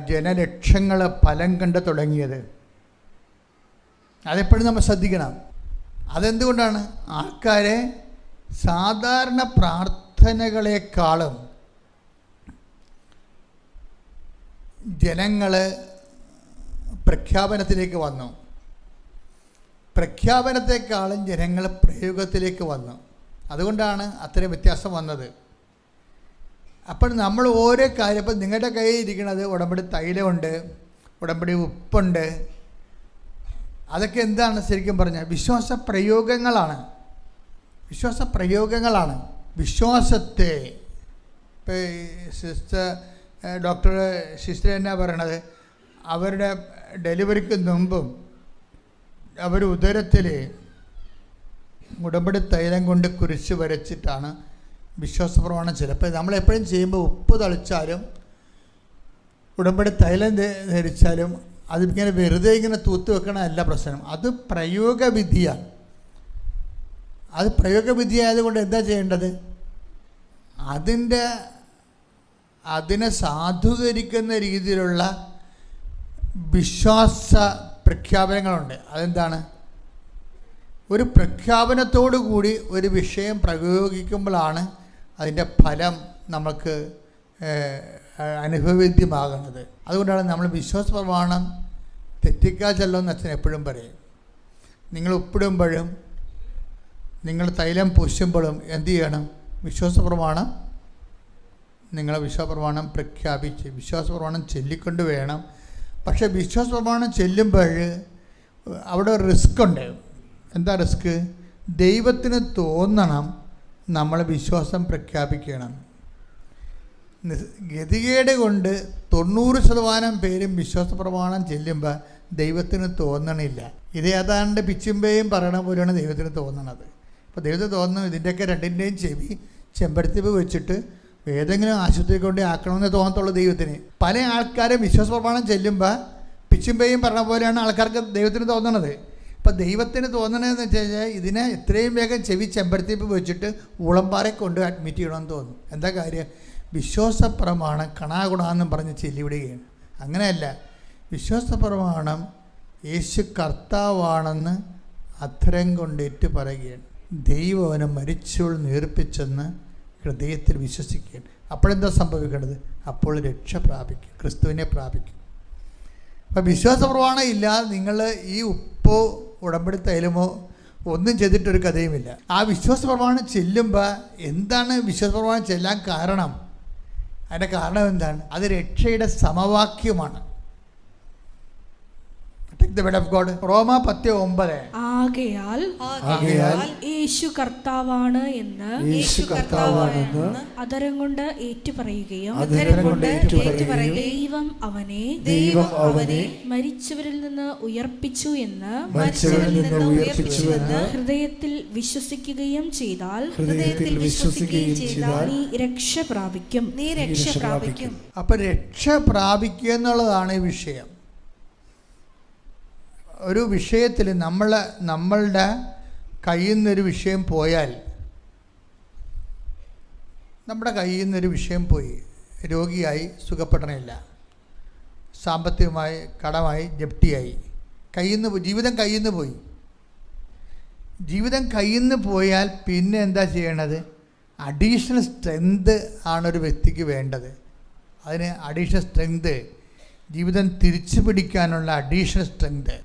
ജനലക്ഷങ്ങൾ ഫലം കണ്ട് തുടങ്ങിയത്. അതെപ്പോഴും നമ്മൾ ശ്രദ്ധിക്കണം. അതെന്തുകൊണ്ടാണ്? ആൾക്കാരെ സാധാരണ പ്രാർത്ഥനകളെക്കാളും ജനങ്ങൾ പ്രഖ്യാപനത്തിലേക്ക് വന്നു, പ്രഖ്യാപനത്തെക്കാളും ജനങ്ങൾ പ്രയോഗത്തിലേക്ക് വന്നു. അതുകൊണ്ടാണ് അത്രയും വ്യത്യാസം വന്നത്. അപ്പോൾ നമ്മൾ ഓരോ കാര്യം, ഇപ്പം നിങ്ങളുടെ കയ്യിൽ ഇരിക്കുന്നത് ഉടമ്പടി തൈലമുണ്ട്, ഉടമ്പടി ഉപ്പുണ്ട്, അതൊക്കെ എന്താണ് ശരിക്കും പറഞ്ഞാൽ വിശ്വാസ പ്രയോഗങ്ങളാണ്. വിശ്വാസത്തെ ഇപ്പോൾ സിസ്റ്റർ എന്നാ പറയണത്, അവരുടെ ഡെലിവറിക്ക് മുമ്പും അവർ ഉദരത്തിൽ ഉടമ്പടി തൈലം കൊണ്ട് കുരിശ് വരച്ചിട്ടാണ് വിശ്വാസ പ്രമാണം ചെയ്യുന്നത്. അപ്പോൾ നമ്മളെപ്പോഴും ചെയ്യുമ്പോൾ ഉപ്പ് തളിച്ചാലും ഉടമ്പടി തൈലം ധരിച്ചാലും അതിങ്ങനെ വെറുതെ ഇങ്ങനെ തൂത്ത് വെക്കണമല്ല പ്രശ്നം, അത് പ്രയോഗവിധിയാണ്. അത് പ്രയോഗവിധിയായതുകൊണ്ട് എന്താ ചെയ്യേണ്ടത്? അതിനെ സാധൂകരിക്കുന്ന രീതിയിലുള്ള വിശ്വാസ പ്രഖ്യാപനങ്ങളുണ്ട്. അതെന്താണ്? ഒരു പ്രഖ്യാപനത്തോടു കൂടി ഒരു വിഷയം പ്രയോഗിക്കുമ്പോഴാണ് അതിൻ്റെ ഫലം നമുക്ക് അനുഭവവേദ്യമാകുന്നത്. അതുകൊണ്ടാണ് നമ്മൾ വിശ്വാസ പ്രമാണം തെറ്റിക്കാച്ചല്ലോ എന്ന് അച്ഛൻ എപ്പോഴും പറയും. നിങ്ങൾ ഉപ്പിടുമ്പോഴും നിങ്ങൾ തൈലം പൂശുമ്പോഴും എന്ത് ചെയ്യണം? വിശ്വാസപ്രമാണം പ്രഖ്യാപിച്ച് വിശ്വാസപ്രമാണം ചൊല്ലിക്കൊണ്ട് വേണം. പക്ഷേ വിശ്വാസപ്രമാണം ചെല്ലുമ്പോൾ അവിടെ റിസ്ക് ഉണ്ട്. എന്താ റിസ്ക്? ദൈവത്തിന് തോന്നണം നമ്മൾ വിശ്വാസം പ്രഖ്യാപിക്കണം. ഗതികേട് കൊണ്ട് 90% പേരും വിശ്വാസപ്രമാണം ചെല്ലുമ്പോൾ ദൈവത്തിന് തോന്നണില്ല. ഇത് ഏതാണ്ട് പിച്ചുമ്പേയും പറയണ പോലെയാണ് ദൈവത്തിന് തോന്നണത്. അപ്പോൾ ദൈവത്തിന് തോന്നുന്നു ഇതിൻ്റെയൊക്കെ രണ്ടിൻ്റെയും ചെവി ചെമ്പരത്തിപ്പ് വെച്ചിട്ട് ഏതെങ്കിലും ആശുപത്രി കൊണ്ട് ആക്കണമെന്ന് തോന്നത്തുള്ളൂ ദൈവത്തിന്. പല ആൾക്കാരും വിശ്വാസ പ്രമാണം ചെല്ലുമ്പോൾ പിച്ചും പേയും പറഞ്ഞ പോലെയാണ് ആൾക്കാർക്ക് ദൈവത്തിന് തോന്നണത്. ഇപ്പം ദൈവത്തിന് തോന്നണതെന്ന് വെച്ച് കഴിഞ്ഞാൽ ഇതിനെ എത്രയും വേഗം ചെവി ചെമ്പരത്തിപ്പ് വെച്ചിട്ട് ഉളമ്പാറെ കൊണ്ട് അഡ്മിറ്റ് ചെയ്യണമെന്ന് തോന്നും. എന്താ കാര്യം? വിശ്വാസ പ്രമാണം കണാകുണാന്നും പറഞ്ഞ് ചെല്ലിവിടുകയാണ്. അങ്ങനെയല്ല, വിശ്വാസ പ്രമാണം യേശു കർത്താവാണെന്ന് അധരം കൊണ്ടേറ്റ് പറയുകയാണ്. ദൈവം അവനെ മരിച്ചവൾ നേർപ്പിച്ചെന്ന് ഹൃദയത്തിൽ വിശ്വസിക്കുകയാണ്. അപ്പോഴെന്താ സംഭവിക്കേണ്ടത്? അപ്പോൾ രക്ഷ പ്രാപിക്കും, ക്രിസ്തുവിനെ പ്രാപിക്കും. അപ്പം വിശ്വാസ പ്രമാണം ഇല്ലാതെ നിങ്ങൾ ഈ ഉപ്പോ ഉടമ്പടി തൈലമോ ഒന്നും ചെയ്തിട്ടൊരു കഥയുമില്ല. ആ വിശ്വാസ പ്രമാണം ചെല്ലുമ്പോൾ എന്താണ് വിശ്വാസ പ്രമാണം ചെല്ലാൻ കാരണം? അതിൻ്റെ കാരണം എന്താണ്? അത് രക്ഷയുടെ സമവാക്യമാണ്. റോമ 10:9. ആകയാൽ യേശു കർത്താവാണ് എന്ന് അധരം കൊണ്ട് ഏറ്റുപറയുകയും ദൈവം അവനെ മരിച്ചവരിൽ നിന്ന് ഉയർപ്പിച്ചു എന്ന് ഹൃദയത്തിൽ വിശ്വസിക്കുകയും ചെയ്താൽ നീ രക്ഷ പ്രാപിക്കും. അപ്പൊ രക്ഷ പ്രാപിക്കുക എന്നുള്ളതാണ് ഈ വിഷയം. ഒരു വിഷയത്തിൽ നമ്മളുടെ കയ്യിൽ നിന്നൊരു വിഷയം പോയാൽ, നമ്മുടെ കയ്യിൽ നിന്നൊരു വിഷയം പോയി, രോഗിയായി, സുഖപ്പെടണില്ല, സാമ്പത്തികമായി കടമായി, ജപ്തിയായി, ജീവിതം കയ്യിൽ നിന്ന് പോയി. ജീവിതം കയ്യിൽ നിന്ന് പോയാൽ പിന്നെ എന്താ ചെയ്യണത്? അഡീഷണൽ സ്ട്രെങ്ത് ആണൊരു വ്യക്തിക്ക് വേണ്ടത്. അതിന് അഡീഷണൽ സ്ട്രെങ്ത്, ജീവിതം തിരിച്ചു പിടിക്കാനുള്ള അഡീഷണൽ സ്ട്രെങ്ത്.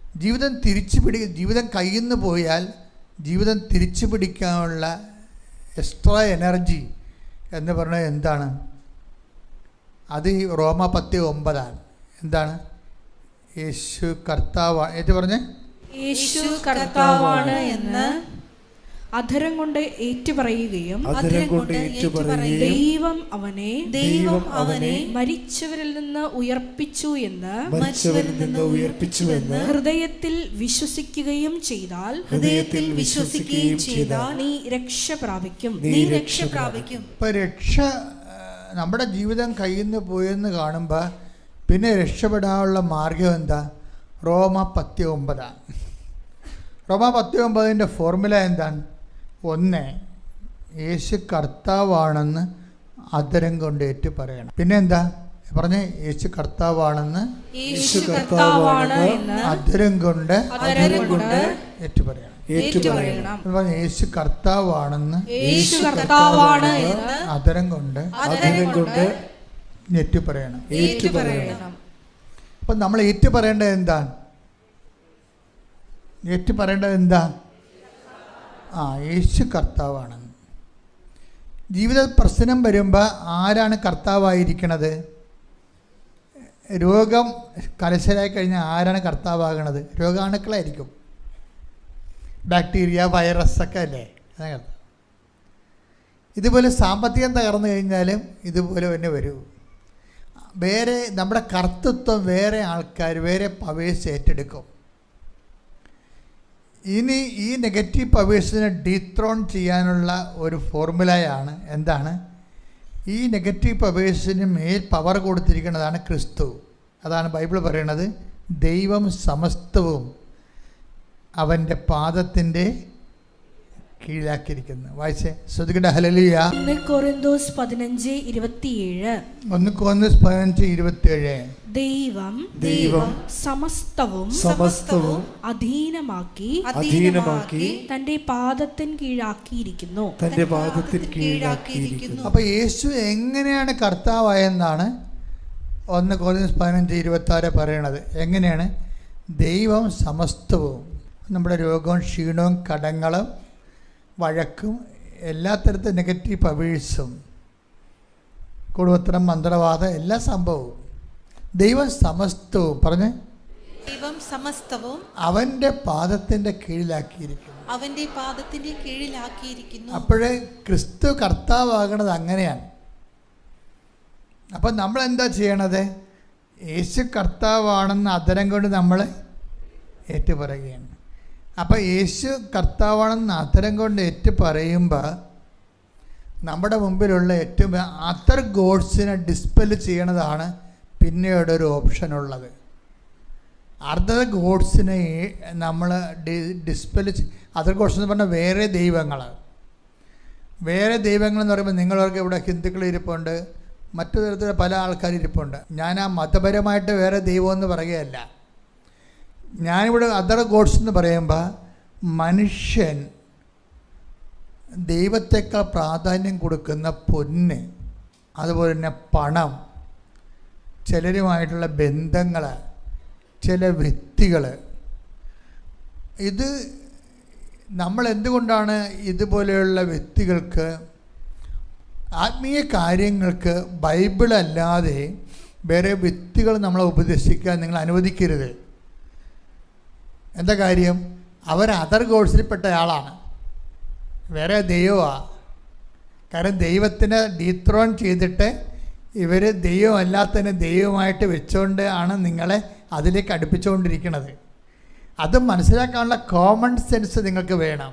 ജീവിതം കയ്യിൽ നിന്ന് പോയാൽ ജീവിതം തിരിച്ചു പിടിക്കാനുള്ള എക്സ്ട്രാ എനർജി എന്ന് പറഞ്ഞാൽ എന്താണ്? അത് ഈ റോമ 10:9. എന്താണ്? യേശു കർത്താവാണ്. ഏത് പറഞ്ഞേ? യേശു കർത്താവാണ് എന്ന് അധരം കൊണ്ട് ഏറ്റുപറയുകയും ദൈവം അവനെ മരിച്ചവരിൽ നിന്ന് ഉയർപ്പിച്ചു എന്ന് ഹൃദയത്തിൽ വിശ്വസിക്കുകയും ചെയ്താൽ നീ രക്ഷ പ്രാപിക്കും. ഇപ്പൊ രക്ഷ നമ്മുടെ ജീവിതം കയ്യിൽ നിന്ന് പോയെന്ന് കാണുമ്പോൾ പിന്നെ രക്ഷപ്പെടാനുള്ള മാർഗം എന്താ? റോമ 10:9. റോമ 10:9 ഫോർമുല എന്താണ്? 1, യേശു കർത്താവാണെന്ന് അധരം കൊണ്ട് ഏറ്റു പറയണം. പിന്നെ എന്താ പറഞ്ഞേ? യേശു കർത്താവാണെന്ന് അധരം കൊണ്ട് ഏറ്റു പറയണം. യേശു കർത്താവാണെന്ന് അധരം കൊണ്ട് ഏറ്റു പറയണം. അപ്പം നമ്മൾ ഏറ്റു പറയേണ്ടത് എന്താണ്? ഏറ്റു പറയേണ്ടത് എന്താ? യേശു കർത്താവാണെന്ന്. ജീവിത പ്രശ്നം വരുമ്പോൾ ആരാണ് കർത്താവായിരിക്കണത്? രോഗം കലശലായി കഴിഞ്ഞാൽ ആരാണ് കർത്താവാകണത്? രോഗാണുക്കളായിരിക്കും, ബാക്ടീരിയ, വൈറസൊക്കെ അല്ലേ. ഇതുപോലെ സാമ്പത്തികം തകർന്നു കഴിഞ്ഞാലും ഇതുപോലെ തന്നെ വരൂ. വേറെ നമ്മുടെ കർത്തൃത്വം വേറെ ആൾക്കാർ, വേറെ പവേഴ്സ് ഏറ്റെടുക്കും. ഇനി ഈ നെഗറ്റീവ് പവേഴ്സിനെ ഡീത്രോൺ ചെയ്യാനുള്ള ഒരു ഫോർമുലയാണ് എന്താണ്? ഈ നെഗറ്റീവ് പവേഴ്സിന് മേൽ പവർ കൊടുത്തിരിക്കുന്നതാണ് ക്രിസ്തു. അതാണ് ബൈബിൾ പറയണത്, ദൈവം സമസ്തവും അവൻ്റെ പാദത്തിൻ്റെ കീഴിലാക്കിയിരിക്കുന്നു. വായിച്ചേ, ശ്രദ്ധിക്കട്ടെ. ഹല്ലേലൂയ. 1 കൊരിന്തോസ് 15:27. 1 കൊരിന്തോസ് 15:27. ദൈവം സമസ്തവും അധീനമാക്കി തന്റെ പാദത്തിൻ കീഴാക്കിയിരിക്കുന്നു. അപ്പൊ യേശു എങ്ങനെയാണ് കർത്താവായെന്നാണ് 1 കൊരിന്തോസ് 15:26 പറയണത്. എങ്ങനെയാണ്? ദൈവം സമസ്തവും, നമ്മുടെ രോഗവും ക്ഷീണവും കടങ്ങളും വഴക്കും എല്ലാ തരത്തിൽ നെഗറ്റീവ് പവേഴ്സും, കുടുംബത്തിനും മന്ത്രവാദം, എല്ലാ സംഭവവും ദൈവം സമസ്തവും പറഞ്ഞ് അവൻ്റെ പാദത്തിൻ്റെ കീഴിലാക്കിയിരിക്കുന്നു. അപ്പോഴേ ക്രിസ്തു കർത്താവാകണത് അങ്ങനെയാണ്. അപ്പം നമ്മൾ എന്താ ചെയ്യണത്? യേശു കർത്താവാണെന്ന് അധരം കൊണ്ട് നമ്മൾ ഏറ്റുപറയുകയാണ്. അപ്പം യേശു കർത്താവാണെന്ന് അധരം കൊണ്ട് ഏറ്റു പറയുമ്പോൾ നമ്മുടെ മുമ്പിലുള്ള ഏറ്റവും അതർ ഗോഡ്സിനെ ഡിസ്പെൽ ചെയ്യണതാണ് പിന്നീട് ഒരു ഓപ്ഷനുള്ളത്. അതർ ഗോഡ്സിനെ നമ്മൾ ഡിസ്പെൽ അതർ ഗോഡ്സ് എന്ന് പറഞ്ഞാൽ വേറെ ദൈവങ്ങൾ എന്ന് പറയുമ്പോൾ നിങ്ങളവർക്ക് ഇവിടെ ഹിന്ദുക്കൾ ഇരിപ്പുണ്ട്, മറ്റു തരത്തിലുള്ള പല ആൾക്കാർ ഇരിപ്പുണ്ട്. ഞാൻ ആ മതപരമായിട്ട് വേറെ ദൈവമെന്ന് പറയുകയല്ല. ഞാനിവിടെ അതർ ഗോഡ്സ് എന്ന് പറയുമ്പോൾ മനുഷ്യൻ ദൈവത്തേക്കാൾ പ്രാധാന്യം കൊടുക്കുന്ന പൊന്ന്, അതുപോലെ തന്നെ പണം, ചിലരുമായിട്ടുള്ള ബന്ധങ്ങൾ, ചില വ്യക്തികൾ. ഇത് നമ്മൾ എന്തുകൊണ്ടാണ് ഇതുപോലെയുള്ള വ്യക്തികൾക്ക് ആത്മീയ കാര്യങ്ങൾക്ക് ബൈബിളല്ലാതെ വേറെ വ്യക്തികൾ നമ്മളെ ഉപദേശിക്കാൻ നിങ്ങൾ അനുവദിക്കരുത്. എന്താ കാര്യം? അവർ അതർ ഗോഡ്സിൽപ്പെട്ട ആളാണ്, വേറെ ദൈവമാണ്. കാരണം ദൈവത്തിനെ ഡീത്രോൺ ചെയ്തിട്ട് ഇവർ ദൈവമല്ലാത്തതിനെ ദൈവമായിട്ട് വെച്ചുകൊണ്ട് ആണ് നിങ്ങളെ അതിലേക്ക് അടുപ്പിച്ചുകൊണ്ടിരിക്കുന്നത്. അത് മനസ്സിലാക്കാനുള്ള കോമൺ സെൻസ് നിങ്ങൾക്ക് വേണം.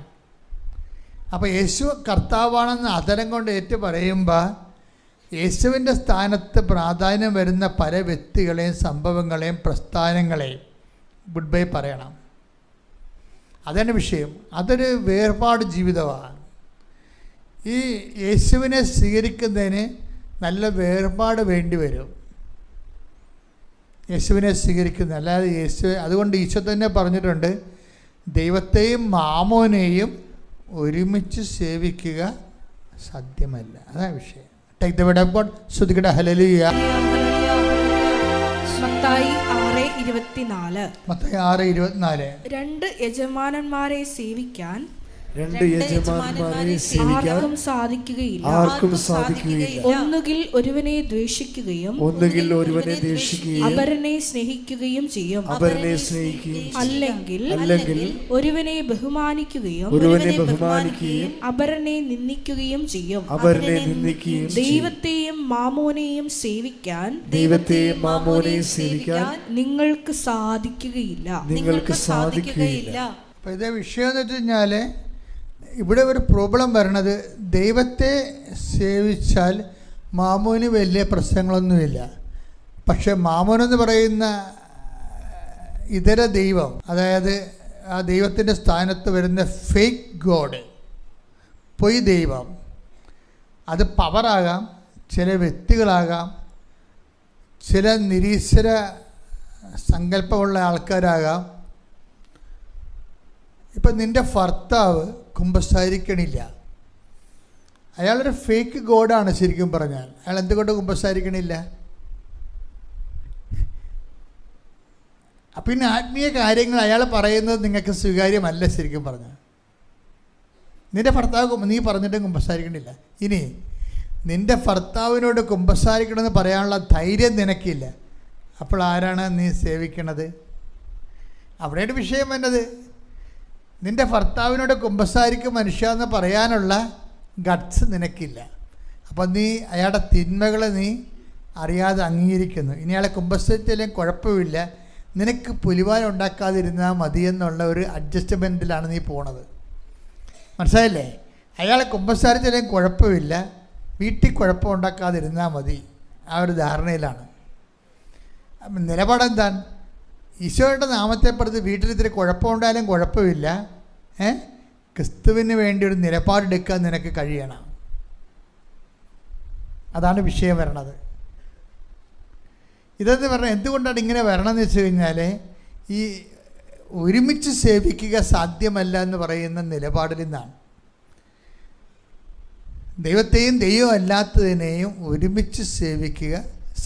അപ്പോൾ യേശു കർത്താവാണെന്ന് അതരം കൊണ്ട് ഏറ്റു പറയുമ്പോൾ യേശുവിൻ്റെ സ്ഥാനത്ത് പ്രാധാന്യം വരുന്ന പല വ്യക്തികളെയും സംഭവങ്ങളെയും പ്രസ്ഥാനങ്ങളെയും ഗുഡ് ബൈ പറയണം. അതാണ് വിഷയം. അതൊരു വേർപാട് ജീവിതമാണ്. ഈ യേശുവിനെ സ്വീകരിക്കുന്നതിന് നല്ല വേർപാട് വേണ്ടി വരും. യേശുവിനെ സ്വീകരിക്കുന്നത് അല്ലാതെ അതുകൊണ്ട് ഈശോ തന്നെ പറഞ്ഞിട്ടുണ്ട്, ദൈവത്തെയും മാമോനെയും ഒരുമിച്ച് സേവിക്കുക സാധ്യമല്ല. അതാണ് വിഷയം. Take the word of God. ശ്രുതികട ഹല്ലേലൂയ. മത്തായി 6:24. മത്തായി 6:24. രണ്ട് യജമാനന്മാരെ സേവിക്കാൻ ആർക്കും സാധിക്കുകയില്ല. ഒന്നുകിൽ ഒരുവനെ ദ്വേഷിക്കുകയും അപരനെ സ്നേഹിക്കുകയും ചെയ്യും. അല്ലെങ്കിൽ ഒരുവനെ ബഹുമാനിക്കുകയും അപരനെ നിന്ദിക്കുകയും ചെയ്യും. ദൈവത്തെയും മാമോനെയും സേവിക്കാൻ നിങ്ങൾക്ക് സാധിക്കുകയില്ല. അപ്പോൾ ഇതേ വിഷയം എന്ന് വെച്ച് കഴിഞ്ഞാൽ ഇവിടെ ഒരു പ്രോബ്ലം വരണത്, ദൈവത്തെ സേവിച്ചാൽ മാമോന് വലിയ പ്രശ്നങ്ങളൊന്നുമില്ല. പക്ഷെ മാമോനെന്ന് പറയുന്ന ഇതര ദൈവം, അതായത് ആ ദൈവത്തിൻ്റെ സ്ഥാനത്ത് വരുന്ന ഫേക്ക് ഗോഡ്, പൊയ് ദൈവം, അത് പവറാകാം, ചില വ്യക്തികളാകാം, ചില നിരീശ്വര സങ്കല്പമുള്ള ആൾക്കാരാകാം. ഇപ്പം നിൻ്റെ ഭർത്താവ് കുമ്പസാരിക്കണില്ല, അയാളൊരു ഫേക്ക് ഗോഡാണ്. ശരിക്കും പറഞ്ഞാൽ അയാൾ എന്തുകൊണ്ട് കുമ്പസാരിക്കണില്ല? പിന്നെ ആത്മീയ കാര്യങ്ങൾ അയാൾ പറയുന്നത് നിങ്ങൾക്ക് സ്വീകാര്യമല്ല. ശരിക്കും പറഞ്ഞാൽ നിൻ്റെ ഭർത്താവ് നീ പറഞ്ഞിട്ട് കുമ്പസാരിക്കണില്ല. ഇനി നിൻ്റെ ഭർത്താവിനോട് കുമ്പസാരിക്കണമെന്ന് പറയാനുള്ള ധൈര്യം നിനക്കില്ല. അപ്പോൾ ആരാണ് നീ സേവിക്കണത്? അവിടെയാണ് വിഷയം വന്നത്. നിൻ്റെ ഭർത്താവിനോട് കുമ്പസാരിക്കും മനുഷ്യ എന്ന് പറയാനുള്ള ഗട്ട്സ് നിനക്കില്ല. അപ്പം നീ അയാളുടെ തിന്മകളെ നീ അറിയാതെ അംഗീകരിക്കുന്നു. ഇനി അയാളെ കുമ്പസാരിച്ചാലും കുഴപ്പമില്ല, നിനക്ക് പുലിവാൽ ഉണ്ടാക്കാതിരുന്നാൽ മതിയെന്നുള്ള ഒരു അഡ്ജസ്റ്റ്മെൻറ്റിലാണ് നീ പോണത്. മനസ്സിലായില്ലേ? അയാളെ കുമ്പസാരിച്ചാലും കുഴപ്പമില്ല, വീട്ടിൽ കുഴപ്പം ഉണ്ടാക്കാതിരുന്നാൽ മതി, ആ ഒരു ധാരണയിലാണ്. നിലപാടെന്താണ്? ഈശോയുടെ നാമത്തെ പ്രതി വീട്ടിൽ ഇത്തിരി കുഴപ്പമുണ്ടായാലും കുഴപ്പമില്ല, ക്രിസ്തുവിന് വേണ്ടി ഒരു നിലപാടെടുക്കാൻ നിനക്ക് കഴിയണം. അതാണ് വിഷയം വരണത്. ഇതെന്ന് പറഞ്ഞാൽ എന്തുകൊണ്ടാണ് ഇങ്ങനെ വരണമെന്ന് വെച്ച് കഴിഞ്ഞാൽ ഈ ഒരുമിച്ച് സേവിക്കുക സാധ്യമല്ല എന്ന് പറയുന്ന നിലപാടിൽ നിന്നാണ്. ദൈവത്തെയും ദൈവമല്ലാത്തതിനെയും ഒരുമിച്ച് സേവിക്കുക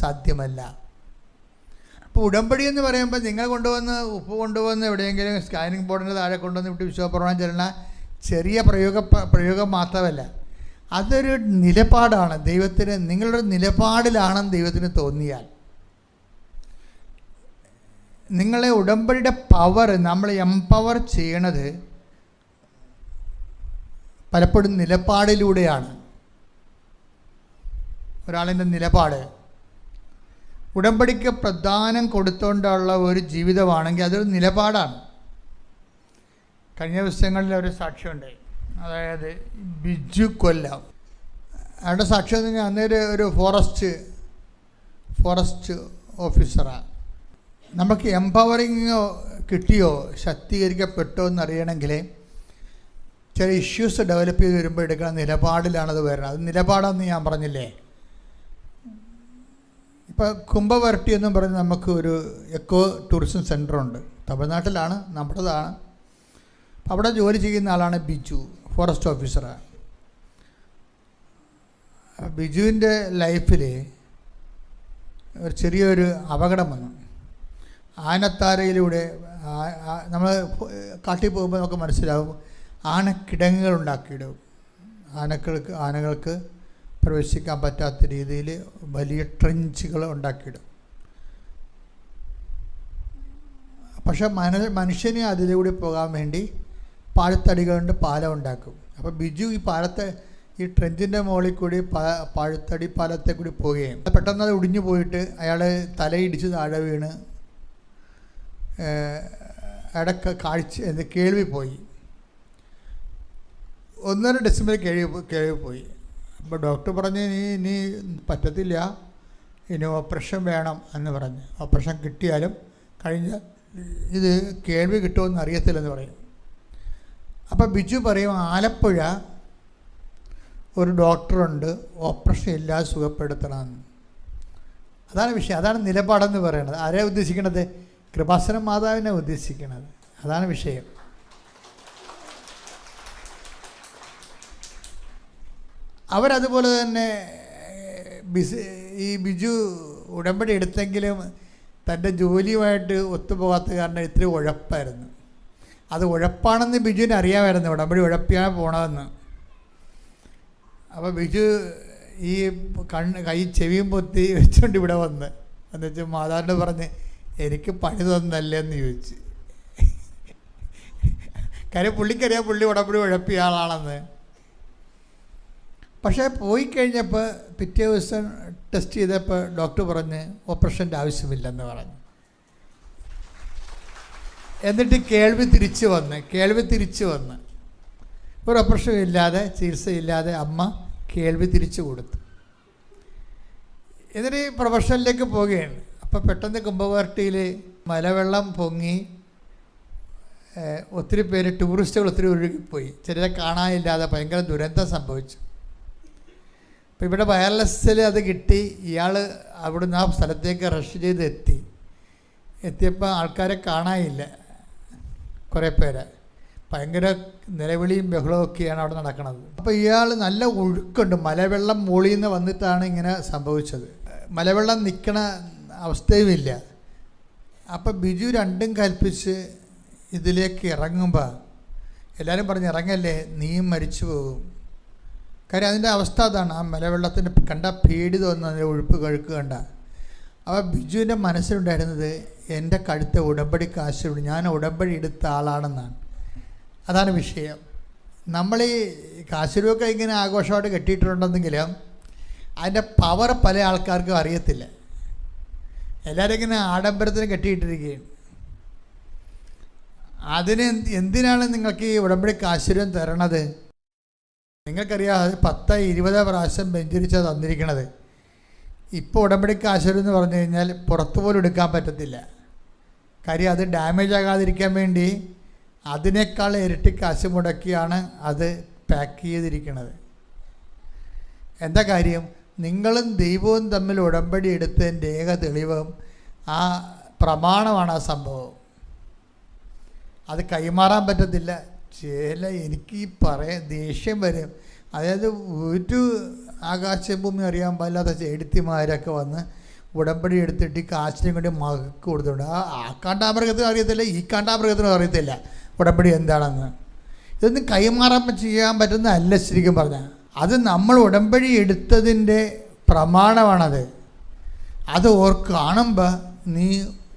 സാധ്യമല്ല. അപ്പോൾ ഉടമ്പടി എന്ന് പറയുമ്പോൾ നിങ്ങൾ ഉപ്പ് കൊണ്ടുവന്ന് എവിടെയെങ്കിലും സ്കാനിങ് ബോർഡിൻ്റെ താഴെ കൊണ്ടുവന്ന് വിട്ട് വിശ്വപ്രമാണം ചെല്ലണ ചെറിയ പ്രയോഗം മാത്രമല്ല, അതൊരു നിലപാടാണ്. ദൈവത്തിന് നിങ്ങളുടെ നിലപാടിലാണെന്ന് ദൈവത്തിന് തോന്നിയാൽ, നിങ്ങളെ ഉടമ്പടിയുടെ പവർ നമ്മൾ എംപവർ ചെയ്യണത് പലപ്പോഴും നിലപാടിലൂടെയാണ്. ഒരാളിൻ്റെ നിലപാട് ഉടമ്പടിക്ക് പ്രധാനം കൊടുത്തുകൊണ്ടുള്ള ഒരു ജീവിതമാണെങ്കിൽ അതൊരു നിലപാടാണ്. കഴിഞ്ഞ ദിവസങ്ങളിൽ ഒരു സാക്ഷ്യമുണ്ട്. അതായത് ബിജു കൊല്ലം അയാളുടെ സാക്ഷ്യം എന്ന് പറഞ്ഞാൽ അന്നേരം ഒരു ഫോറസ്റ്റ് ഓഫീസറാണ്. നമുക്ക് എംപവറിങ്ങോ കിട്ടിയോ ശക്തീകരിക്കപ്പെട്ടോ എന്നറിയണമെങ്കിൽ ചില ഇഷ്യൂസ് ഡെവലപ്പ് ചെയ്ത് വരുമ്പോൾ എടുക്കുന്ന നിലപാടിലാണത് വരുന്നത്. അത് നിലപാടെന്ന് ഞാൻ പറഞ്ഞില്ലേ. ഇപ്പോൾ കുംഭവരട്ടി എന്നും പറഞ്ഞ് നമുക്ക് ഒരു എക്കോ ടൂറിസം സെൻ്ററുണ്ട്, തമിഴ്നാട്ടിലാണ്, നമ്മുടേതാണ്. അപ്പം അവിടെ ജോലി ചെയ്യുന്ന ആളാണ് ബിജു, ഫോറസ്റ്റ് ഓഫീസറാണ്. ബിജുവിൻ്റെ ലൈഫിൽ ഒരു ചെറിയൊരു അപകടം വന്നു. ആനത്താരയിലൂടെ നമ്മൾ കാട്ടിൽ പോകുമ്പോൾ നമുക്ക് മനസ്സിലാവും, ആനക്കിടങ്ങുകൾ ഉണ്ടാക്കിയിടും. ആനകൾക്ക് പ്രവേശിക്കാൻ പറ്റാത്ത രീതിയിൽ വലിയ ട്രെഞ്ചുകൾ ഉണ്ടാക്കിയിടും. പക്ഷെ മനുഷ്യന് അതിലൂടെ പോകാൻ വേണ്ടി പാഴ്ത്തടികളുണ്ട്, പാലം ഉണ്ടാക്കും. അപ്പോൾ ബിജു ഈ ട്രെഞ്ചിൻ്റെ മുകളിൽ കൂടി പാഴ്ത്തടി പാലത്തെ കൂടി പോവുകയും പെട്ടെന്ന് അത് ഒടിഞ്ഞു പോയിട്ട് അയാൾ തലയിടിച്ച് താഴെ വീണ് അയാളുടെ കേൾവി പോയി. 1.5 ഡെസിബൽ കേൾവി പോയി. അപ്പോൾ ഡോക്ടർ പറഞ്ഞ് ഇനി പറ്റത്തില്ല, ഇനി ഓപ്പറേഷൻ വേണം എന്ന് പറഞ്ഞ്. ഓപ്പറേഷൻ കിട്ടിയാലും ഇത് കേൾവി കിട്ടുമെന്ന് അറിയത്തില്ലെന്ന് പറയും. അപ്പോൾ ബിജു പറയും, ആലപ്പുഴ ഒരു ഡോക്ടറുണ്ട്, ഓപ്പറേഷൻ ഇല്ലാതെ സുഖപ്പെടുത്തണമെന്ന്. അതാണ് വിഷയം, അതാണ് നിലപാടെന്ന് പറയുന്നത്. ആരെയാ ഉദ്ദേശിക്കണത്? കൃപാസന മാതാവിനെ ഉദ്ദേശിക്കണത്. അതാണ് വിഷയം. അവരതുപോലെ തന്നെ ഈ ബിജു ഉടമ്പടി എടുത്തെങ്കിലും തൻ്റെ ജോലിയുമായിട്ട് ഒത്തുപോകാത്ത കാരണം ഇത്തിരി ഉഴപ്പായിരുന്നു. അത് ഉഴപ്പാണെന്ന് ബിജുവിന് അറിയാമായിരുന്നു, ഉടമ്പടി ഉഴപ്പിയാണ് പോണതെന്ന്. അപ്പോൾ ബിജു ഈ കൈ ചെവിയും പൊത്തി വെച്ചുകൊണ്ട് ഇവിടെ വന്നിട്ട് മാതാവിനോട് പറഞ്ഞ്, എനിക്ക് പണി തന്നല്ലേ എന്ന് ചോദിച്ചു. കാര്യം പുള്ളിക്കറിയാം പുള്ളി ഉടമ്പടി ഉഴപ്പിയ ആളാണെന്ന്. പക്ഷേ പോയി കഴിഞ്ഞപ്പോൾ പിറ്റേ ദിവസം ടെസ്റ്റ് ചെയ്തപ്പോൾ ഡോക്ടർ പറഞ്ഞ് ഓപ്പറേഷൻ്റെ ആവശ്യമില്ലെന്ന് പറഞ്ഞു. എന്നിട്ട് കേൾവി തിരിച്ചു വന്ന് ഒരു ഓപ്പറേഷൻ ഇല്ലാതെ, ചികിത്സയില്ലാതെ അമ്മ കേൾവി തിരിച്ചു കൊടുത്തു. എന്നിട്ട് ഈ പ്രൊഫഷനിലേക്ക് പോവുകയാണ്. അപ്പോൾ പെട്ടെന്ന് കുംഭവരട്ടിയിൽ മലവെള്ളം പൊങ്ങി ഒത്തിരി പേര്, ടൂറിസ്റ്റുകൾ ഒത്തിരി ഒഴുകിപ്പോയി. ചിലരെ കാണാനില്ലാതെ ഭയങ്കര ദുരന്തം സംഭവിച്ചു. അപ്പോൾ ഇവിടെ വയർലെസ്സിൽ അത് കിട്ടി. ഇയാൾ അവിടുന്ന് ആ സ്ഥലത്തേക്ക് റഷ് ചെയ്ത് എത്തിയപ്പോൾ ആൾക്കാരെ കാണാനില്ല. കുറേ പേരെ ഭയങ്കര നിലവിളിയും ബഹളവും ഒക്കെയാണ് അവിടെ നടക്കുന്നത്. അപ്പോൾ ഇയാൾ നല്ല ഒഴുക്കുണ്ട്, മലവെള്ളം മുകളിൽ നിന്ന് വന്നിട്ടാണ് ഇങ്ങനെ സംഭവിച്ചത്. മലവെള്ളം നിൽക്കണ അവസ്ഥയുമില്ല. അപ്പോൾ ബിജു രണ്ടും കൽപ്പിച്ച് ഇതിലേക്ക് ഇറങ്ങുമ്പോൾ എല്ലാവരും പറഞ്ഞ്, ഇറങ്ങല്ലേ, നീയും മരിച്ചു പോകും. കാര്യം അതിൻ്റെ അവസ്ഥ അതാണ്. ആ മലവെള്ളത്തിൻ്റെ കണ്ട പേടി തോന്നുന്നു, അതിൻ്റെ ഒഴുപ്പ് കഴുക്ക് കണ്ട. അപ്പോൾ ബിജുവിൻ്റെ മനസ്സിലുണ്ടായിരുന്നത്, എൻ്റെ കഴുത്തെ ഉടമ്പടി കാശുണ്ട്, ഞാൻ ഉടമ്പടി എടുത്ത ആളാണെന്നാണ്. അതാണ് വിഷയം. നമ്മൾ ഈ കാശുരൂപൊക്കെ ഇങ്ങനെ ആഘോഷമായിട്ട് കെട്ടിയിട്ടുണ്ടെന്നെങ്കിലും അതിൻ്റെ പവർ പല ആൾക്കാർക്കും അറിയത്തില്ല. എല്ലാവരും ഇങ്ങനെ ആഡംബരത്തിന് കെട്ടിയിട്ടിരിക്കുകയാണ്. അതിന് എന്തിനാണ് നിങ്ങൾക്ക് ഈ ഉടമ്പടി കാശുരം തരണത്? നിങ്ങൾക്കറിയാം, അത് 10-20 പ്രാവശ്യം ബെഞ്ചരിച്ചാണ് തന്നിരിക്കണത്. ഇപ്പോൾ ഉടമ്പടി കാശുരം എന്ന് പറഞ്ഞു കഴിഞ്ഞാൽ പുറത്തു പോലും എടുക്കാൻ പറ്റത്തില്ല. കാര്യം അത് ഡാമേജ് ആകാതിരിക്കാൻ വേണ്ടി അതിനേക്കാൾ ഇരട്ടി കാശ് മുടക്കിയാണ് അത് പാക്ക് ചെയ്തിരിക്കുന്നത്. എന്താ കാര്യം? നിങ്ങളും ദൈവവും തമ്മിൽ ഉടമ്പടി എടുത്തതിൻ്റെ ഏക തെളിവും ആ പ്രമാണമാണ് ആ സംഭവം. അത് കൈമാറാൻ പറ്റത്തില്ല. എനിക്ക് ദേഷ്യം വരും. അതായത് ഒരു ആകാശഭൂമി അറിയാൻ പാടില്ലാത്ത ചേടുത്തിമാരൊക്കെ വന്ന് ഉടമ്പടി എടുത്തിട്ട് ഈ കാശിനെ കൊണ്ട് മകക്ക് കൊടുത്തുകൊണ്ട് ആ കാണ്ടാമൃഗത്തിനും അറിയത്തില്ല, ഈ കാണ്ടാമൃഗത്തിനും അറിയത്തില്ല ഉടമ്പടി എന്താണെന്ന്. ഇതൊന്നും കൈമാറാൻ ചെയ്യാൻ പറ്റുന്നതല്ല ശരിക്കും പറഞ്ഞാൽ. അത് നമ്മൾ ഉടമ്പടി എടുത്തതിൻ്റെ പ്രമാണമാണത്. അത് കാണുമ്പോൾ നീ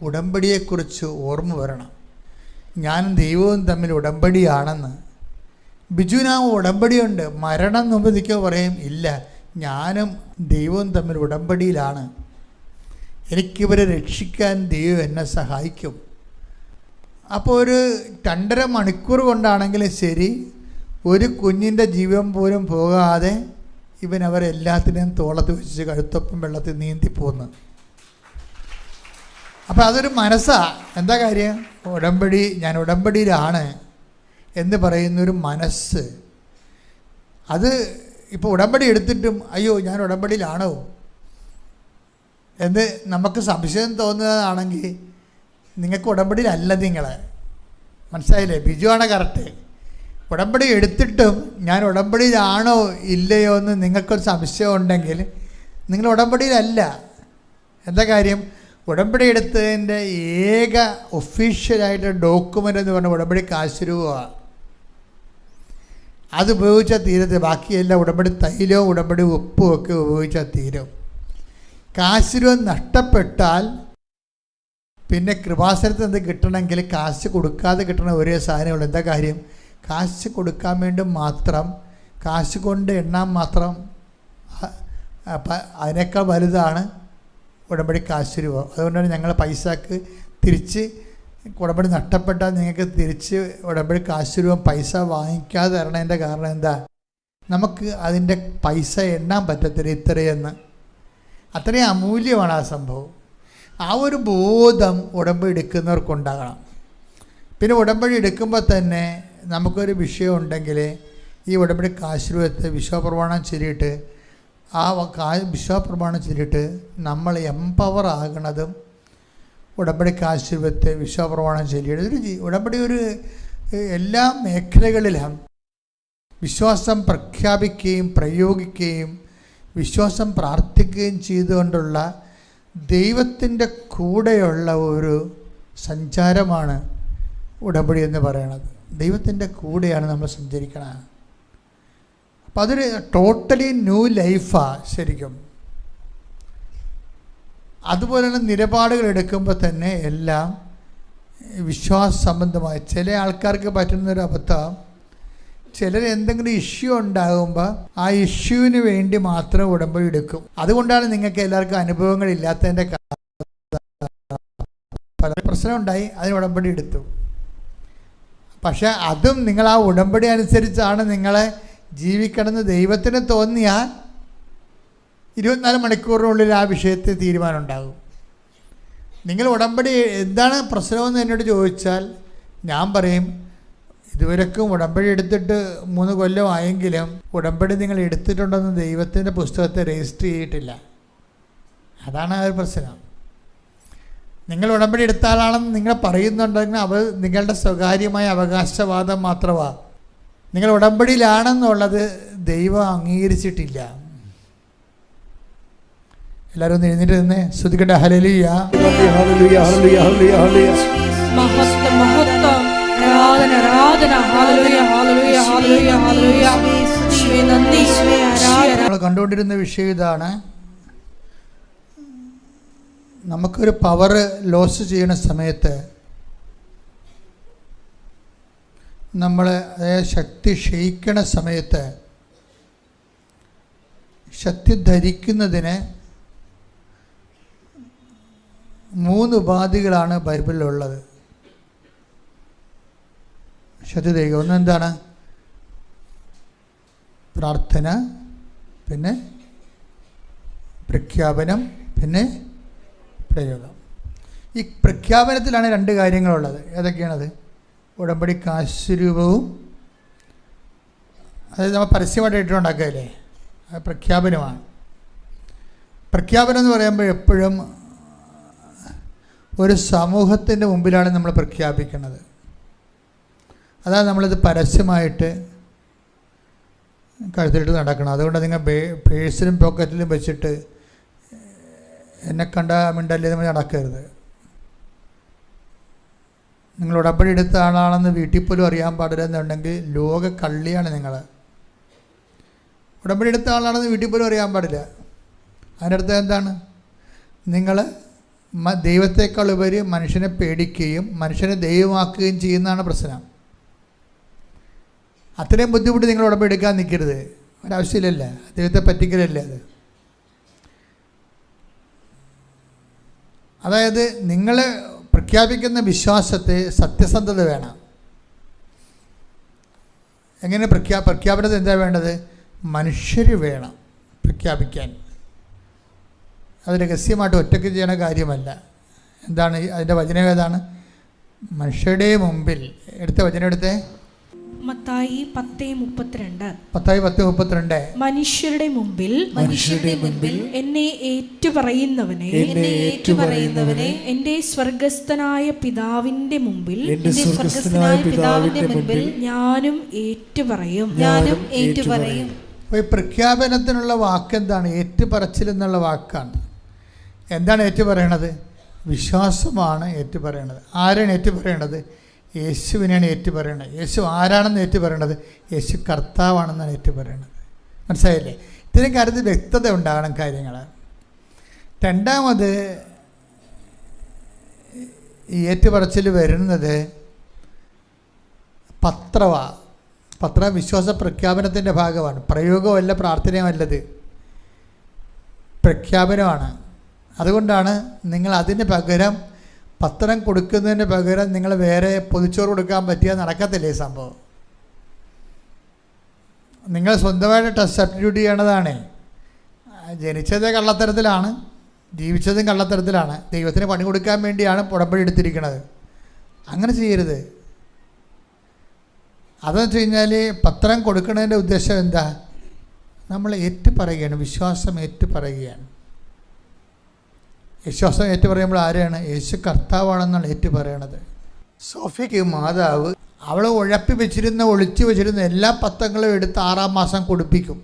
ഉടമ്പടിയെക്കുറിച്ച് ഓർമ്മ വരണം. ഞാനും ദൈവവും തമ്മിൽ ഉടമ്പടിയാണെന്ന്. ബിജുവിന് ആ ഉടമ്പടിയുണ്ട്. മരണം മുമ്പ് പറയും, ഇല്ല, ഞാനും ദൈവവും തമ്മിൽ ഉടമ്പടിയിലാണ്. എനിക്കിവരെ രക്ഷിക്കാൻ ദൈവം എന്നെ സഹായിക്കും. അപ്പോൾ ഒരു 2.5 മണിക്കൂർ കൊണ്ടാണെങ്കിലും ശരി, ഒരു കുഞ്ഞിൻ്റെ ജീവൻ പോലും പോകാതെ ഇവൻ അവരെല്ലാത്തിനെയും തോളത്ത് വെച്ച് കഴുത്തൊപ്പം വെള്ളത്തിൽ നീന്തിപ്പോന്ന്. അപ്പോൾ അതൊരു മനസ്സാണ്. എന്താ കാര്യം? ഞാൻ ഉടമ്പടിയിലാണ് എന്ന് പറയുന്നൊരു മനസ്സ്. അത് ഇപ്പോൾ ഉടമ്പടി എടുത്തിട്ടും അയ്യോ ഞാൻ ഉടമ്പടിയിലാണോ എന്ന് നമുക്ക് സംശയം തോന്നുന്നതാണെങ്കിൽ നിങ്ങൾക്ക് ഉടമ്പടിയിലല്ല. നിങ്ങൾ മനസ്സിലായില്ലേ? ബിജുവാണ് കറക്റ്റ്. ഉടമ്പടി എടുത്തിട്ടും ഞാൻ ഉടമ്പടിയിലാണോ ഇല്ലയോ എന്ന് നിങ്ങൾക്കൊരു സംശയം ഉണ്ടെങ്കിൽ നിങ്ങൾ ഉടമ്പടിയിലല്ല. എന്താ കാര്യം? ഉടമ്പടി എടുത്തതിൻ്റെ ഏക ഒഫീഷ്യലായിട്ട് ഡോക്യുമെൻ്റ് എന്ന് പറഞ്ഞാൽ ഉടമ്പടി കാശ് രൂപമാണ്. അത് ഉപയോഗിച്ചാൽ തീരത്ത്. ബാക്കിയെല്ലാം ഉടമ്പടി തൈലവും ഉടമ്പടി ഉപ്പും ഒക്കെ ഉപയോഗിച്ചാൽ തീരും. കാശ് രൂപ നഷ്ടപ്പെട്ടാൽ പിന്നെ കൃപാസനത്തിൽ നിന്ന് കിട്ടണമെങ്കിൽ കാശ് കൊടുക്കാതെ കിട്ടണ ഒരേ സാധനമുള്ളൂ. എന്താ കാര്യം? കാശ് കൊടുക്കാൻ വേണ്ടി മാത്രം, കാശ് കൊണ്ട് എണ്ണാൻ മാത്രം അതിനേക്കാൾ വലുതാണ് ഉടമ്പടി കാശ് രൂപ. അതുകൊണ്ടാണ് ഞങ്ങൾ പൈസക്ക് തിരിച്ച് ഉടമ്പടി നഷ്ടപ്പെട്ടാൽ നിങ്ങൾക്ക് തിരിച്ച് ഉടമ്പടി കാശ് രൂപ പൈസ വാങ്ങിക്കാതെ തരണതിൻ്റെ കാരണം എന്താ? നമുക്ക് അതിൻ്റെ പൈസ എണ്ണാൻ പറ്റത്തില്ല ഇത്രയെന്ന്. അത്രയും അമൂല്യമാണ് ആ സംഭവം. ആ ഒരു ബോധം ഉടമ്പടി എടുക്കുന്നവർക്കുണ്ടാകണം. പിന്നെ ഉടമ്പടി എടുക്കുമ്പോൾ തന്നെ നമുക്കൊരു വിഷയം ഉണ്ടെങ്കിൽ ഈ ഉടമ്പടി കാശ് രൂപത്തെ വിശ്വപ്രമാണം ചൊല്ലിയിട്ട് വിശ്വപ്രമാണം ചൊല്ലിയിട്ട് നമ്മൾ എംപവർ ആകണതും ഉടമ്പടി കാശ് രൂപത്തെ വിശ്വപ്രമാണം ചൊല്ലിയിട്ട് ഉടമ്പടി ഒരു എല്ലാ മേഖലകളിലും വിശ്വാസം പ്രഖ്യാപിക്കുകയും പ്രയോഗിക്കുകയും വിശ്വാസം പ്രാർത്ഥിക്കുകയും ചെയ്തുകൊണ്ടുള്ള ദൈവത്തിൻ്റെ കൂടെയുള്ള ഒരു സഞ്ചാരമാണ് ഉടമ്പടി എന്ന് പറയുന്നത്. ദൈവത്തിൻ്റെ കൂടെയാണ് നമ്മൾ സഞ്ചരിക്കണം. അപ്പോൾ അതൊരു ടോട്ടലി ന്യൂ ലൈഫാണ് ശരിക്കും. അതുപോലെ തന്നെ നിലപാടുകൾ എടുക്കുമ്പോൾ തന്നെ എല്ലാം വിശ്വാസ സംബന്ധമായ. ചില ആൾക്കാർക്ക് പറ്റുന്നൊരു അബദ്ധം, ചിലർ എന്തെങ്കിലും ഇഷ്യൂ ഉണ്ടാകുമ്പോൾ ആ ഇഷ്യൂവിന് വേണ്ടി മാത്രം ഉടമ്പടി എടുക്കും. അതുകൊണ്ടാണ് നിങ്ങൾക്ക് എല്ലാവർക്കും അനുഭവങ്ങളില്ലാത്തതിൻ്റെ പല പ്രശ്നം ഉണ്ടായി, അതിന് ഉടമ്പടി എടുത്തു. പക്ഷേ അതും നിങ്ങൾ ആ ഉടമ്പടി അനുസരിച്ചാണ് നിങ്ങളെ ജീവിക്കണമെന്ന് ദൈവത്തിന് തോന്നിയാൽ 24 മണിക്കൂറിനുള്ളിൽ ആ വിഷയത്തിൽ തീരുമാനം ഉണ്ടാകും. നിങ്ങൾ ഉടമ്പടി എന്താണ് പ്രശ്നമെന്ന് എന്നോട് ചോദിച്ചാൽ ഞാൻ പറയും, ഇതുവരെക്കും ഉടമ്പടി എടുത്തിട്ട് 3 കൊല്ലമായെങ്കിലും ഉടമ്പടി നിങ്ങൾ എടുത്തിട്ടുണ്ടെന്ന് ദൈവത്തിൻ്റെ പുസ്തകത്തെ രജിസ്റ്റർ ചെയ്തിട്ടില്ല. അതാണ് ആ ഒരു പ്രശ്നം. നിങ്ങൾ ഉടമ്പടി എടുത്ത ആളാണെന്ന് നിങ്ങൾ പറയുന്നുണ്ടെങ്കിൽ അത് നിങ്ങളുടെ സ്വകാര്യമായ അവകാശവാദം മാത്രമാണ്. നിങ്ങൾ ഉടമ്പടിയിലാണെന്നുള്ളത് ദൈവം അംഗീകരിച്ചിട്ടില്ല. എല്ലാവരും ഒന്ന് എഴുന്നേറ്റ് നിന്ന് സ്തുതിക്കട്ടെ. ഹല്ലേലൂയ, ഹല്ലേലൂയ, ഹല്ലേലൂയ, ഹല്ലേലൂയ. മഹത്വം മഹത്വം, ആരാധന ആരാധന. ഹല്ലേലൂയ ഹല്ലേലൂയ ഹല്ലേലൂയ ഹല്ലേലൂയ. യേശുവേ നന്ദി, യേശുവേ ആരാധന. നമ്മൾ കണ്ടുകൊണ്ടിരുന്ന വിഷയം ഇതാണ്. നമുക്കൊരു പവർ ലോസ് ചെയ്യുന്ന സമയത്ത് നമ്മൾ ശക്തി ക്ഷയിക്കണ സമയത്ത് ശക്തി ധരിക്കുന്നതിന് 3 ഉപാധികളാണ് ബൈബിളിലുള്ളത്. ശക്തി ധരിക്കുക. ഒന്നെന്താണ്? പ്രാർത്ഥന, പിന്നെ പ്രഖ്യാപനം, പിന്നെ പ്രയോഗം. ഈ പ്രഖ്യാപനത്തിലാണ് 2 കാര്യങ്ങളുള്ളത്. ഏതൊക്കെയാണത്? ഉടമ്പടി കാശ് രൂപവും, അതായത് നമ്മൾ പരസ്യമായിട്ട് ഇട്ടുണ്ടാക്കുകയല്ലേ, അത് പ്രഖ്യാപനമാണ്. പ്രഖ്യാപനം എന്ന് പറയുമ്പോൾ എപ്പോഴും ഒരു സമൂഹത്തിൻ്റെ മുമ്പിലാണ് നമ്മൾ പ്രഖ്യാപിക്കുന്നത്. അതാണ് നമ്മളിത് പരസ്യമായിട്ട് കഴുത്തിലിട്ട് നടക്കണം. അതുകൊണ്ട് നിങ്ങൾ പേഴ്സിലും പോക്കറ്റിലും വെച്ചിട്ട് എന്നെ കണ്ട മിണ്ടല്ലേ നമ്മൾ നടക്കരുത്. നിങ്ങൾ ഉടമ്പടി എടുത്ത ആളാണെന്ന് വീട്ടിൽ പോലും അറിയാൻ പാടില്ല എന്നുണ്ടെങ്കിൽ ലോക കള്ളിയാണ് നിങ്ങൾ. ഉടമ്പടി എടുത്ത ആളാണെന്ന് വീട്ടിൽ പോലും അറിയാൻ പാടില്ല. അതിൻ്റെ അടുത്ത് എന്താണ്? നിങ്ങൾ ദൈവത്തെക്കാൾ ഉപരി മനുഷ്യനെ പേടിക്കുകയും മനുഷ്യനെ ദൈവമാക്കുകയും ചെയ്യുന്നതാണ് പ്രശ്നം. അത്രയും ബുദ്ധിമുട്ട് നിങ്ങൾ ഉടമ്പടി എടുക്കാൻ നിൽക്കരുത്. ഒരാവശ്യമില്ലല്ല. ദൈവത്തെ പറ്റിക്കലല്ലേ അത്. അതായത് നിങ്ങൾ പ്രഖ്യാപിക്കുന്ന വിശ്വാസത്തെ സത്യസന്ധത വേണം. എങ്ങനെ പ്രഖ്യാപനത്തിൽ എന്താ വേണ്ടത്? മനുഷ്യർ വേണം. പ്രഖ്യാപിക്കാൻ. അത് രഹസ്യമായിട്ട് ഒറ്റയ്ക്ക് ചെയ്യണ കാര്യമല്ല. എന്താണ് അതിൻ്റെ വചനം? ഏതാണ്? മനുഷ്യരുടെ മുമ്പിൽ. എടുത്ത വചനം എടുത്തേ. മത്തായി 10:32. മത്തായി 10:32. മനുഷ്യരുടെ മുമ്പിൽ എന്നെ ഏറ്റുപറയുന്നവനെ എന്റെ സ്വർഗസ്ഥനായ പിതാവിന്റെ മുമ്പിൽ ഞാനും ഏറ്റുപറയും. ഈ പ്രഖ്യാപനത്തിനുള്ള വാക്ക് എന്താണ്? ഏറ്റുപറച്ചിൽ എന്നുള്ള വാക്കാണ്. എന്താണ് ഏറ്റുപറയണത്? വിശ്വാസമാണ് ഏറ്റുപറയണത്. ആരാണ് ഏറ്റുപറയണത്? യേശുവിനെയാണ് ഏറ്റുപറയണത്. യേശു ആരാണെന്ന് ഏറ്റുപറയണത്? യേശു കർത്താവാണെന്നാണ് ഏറ്റുപറയണത്. മനസ്സിലായില്ലേ? ഇത്തരം കാര്യത്തിൽ വ്യക്തത ഉണ്ടാകണം കാര്യങ്ങൾ. രണ്ടാമത് ഈ ഏറ്റുപറച്ചിൽ വരുന്നത് പത്ര വിശ്വാസ പ്രഖ്യാപനത്തിൻ്റെ ഭാഗമാണ്. പ്രയോഗമല്ല, പ്രാർത്ഥനയുമല്ലത്, പ്രഖ്യാപനമാണ്. അതുകൊണ്ടാണ് നിങ്ങൾ അതിന് പകരം പത്രം കൊടുക്കുന്നതിന് പകരം നിങ്ങൾ വേറെ പൊതിച്ചോറ് കൊടുക്കാൻ പറ്റിയാൽ നടക്കത്തില്ല ഈ സംഭവം. നിങ്ങൾ സ്വന്തമായിട്ട് സബ്സ്റ്റിറ്റ്യൂട്ട് ചെയ്യണതാണ്. ജനിച്ചത് കള്ളത്തരത്തിലാണ്, ജീവിച്ചതും കള്ളത്തരത്തിലാണ്. ദൈവത്തിന് പണി കൊടുക്കാൻ വേണ്ടിയാണ് ഉടമ്പടി എടുത്തിരിക്കുന്നത്. അങ്ങനെ ചെയ്യരുത്. അതെന്ന് വെച്ച് കഴിഞ്ഞാൽ പത്രം കൊടുക്കുന്നതിൻ്റെ ഉദ്ദേശം എന്താ? നമ്മൾ ഏറ്റുപറയുകയാണ്, വിശ്വാസം ഏറ്റുപറയുകയാണ്. വിശ്വാസം ഏറ്റുപറയുമ്പോൾ ആരെയാണ്? യേശു കർത്താവാണെന്നാണ് ഏറ്റുപറയണത്. സോഫിയയ്ക്ക് മാതാവ് അവൾ ഒളിച്ചു വെച്ചിരുന്ന എല്ലാ പത്രങ്ങളും എടുത്ത് 6-ാം മാസം കൊടുപ്പിക്കും.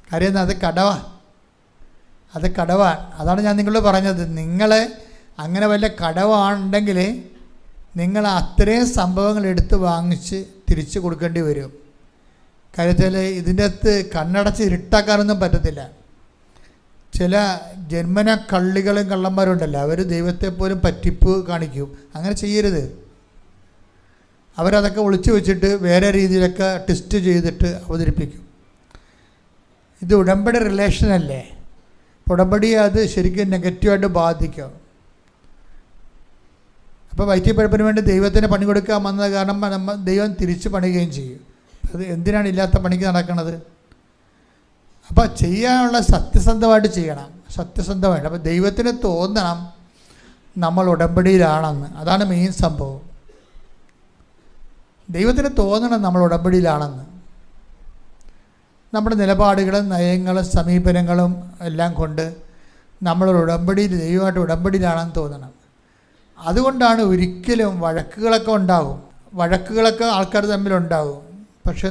കാര്യം അത് കടവാണ്. അതാണ് ഞാൻ നിങ്ങളോട് പറഞ്ഞത്. നിങ്ങൾ അങ്ങനെ വല്ല കടവാണെങ്കിൽ നിങ്ങൾ അത്രയും സംഭവങ്ങൾ എടുത്ത് വാങ്ങിച്ച് തിരിച്ചു കൊടുക്കേണ്ടി വരും. കാര്യത്തിൽ ഇതിൻ്റെ അകത്ത് കണ്ണടച്ച് ഇരുട്ടാക്കാനൊന്നും പറ്റത്തില്ല. ചില ജന്മന കള്ളികളും കള്ളന്മാരുണ്ടല്ലോ, അവർ ദൈവത്തെ പോലും പറ്റിപ്പ് കാണിക്കും. അങ്ങനെ ചെയ്യരുത്. അവരതൊക്കെ ഒളിച്ചു വെച്ചിട്ട് വേറെ രീതിയിലൊക്കെ ടെസ്റ്റ് ചെയ്തിട്ട് അവതരിപ്പിക്കും. ഇത് ഉടമ്പടി റിലേഷനല്ലേ? ഉടമ്പടി അത് ശരിക്കും നെഗറ്റീവായിട്ട് ബാധിക്കും. അപ്പോൾ വയറ്റിപ്പഴപ്പിന് വേണ്ടി ദൈവത്തിന് പണി കൊടുക്കാൻ വന്നത് കാരണം ദൈവം തിരിച്ച് പണിയുകയും ചെയ്യും. അത് എന്തിനാണ് ഇല്ലാത്ത പണിക്ക് നടക്കുന്നത്? അപ്പോൾ ചെയ്യാനുള്ള സത്യസന്ധമായിട്ട് ചെയ്യണം, സത്യസന്ധമായിട്ട്. അപ്പോൾ ദൈവത്തിന് തോന്നണം നമ്മൾ ഉടമ്പടിയിലാണെന്ന്. അതാണ് മെയിൻ സംഭവം. ദൈവത്തിന് തോന്നണം നമ്മൾ ഉടമ്പടിയിലാണെന്ന്. നമ്മുടെ നിലപാടുകളും നയങ്ങളും സമീപനങ്ങളും എല്ലാം കൊണ്ട് നമ്മൾ ദൈവമായിട്ട് ഉടമ്പടിയിലാണെന്ന് തോന്നണം. അതുകൊണ്ടാണ് ഒരിക്കലും വഴക്കുകളൊക്കെ ഉണ്ടാകും. വഴക്കുകളൊക്കെ ആൾക്കാർ തമ്മിലുണ്ടാകും. പക്ഷെ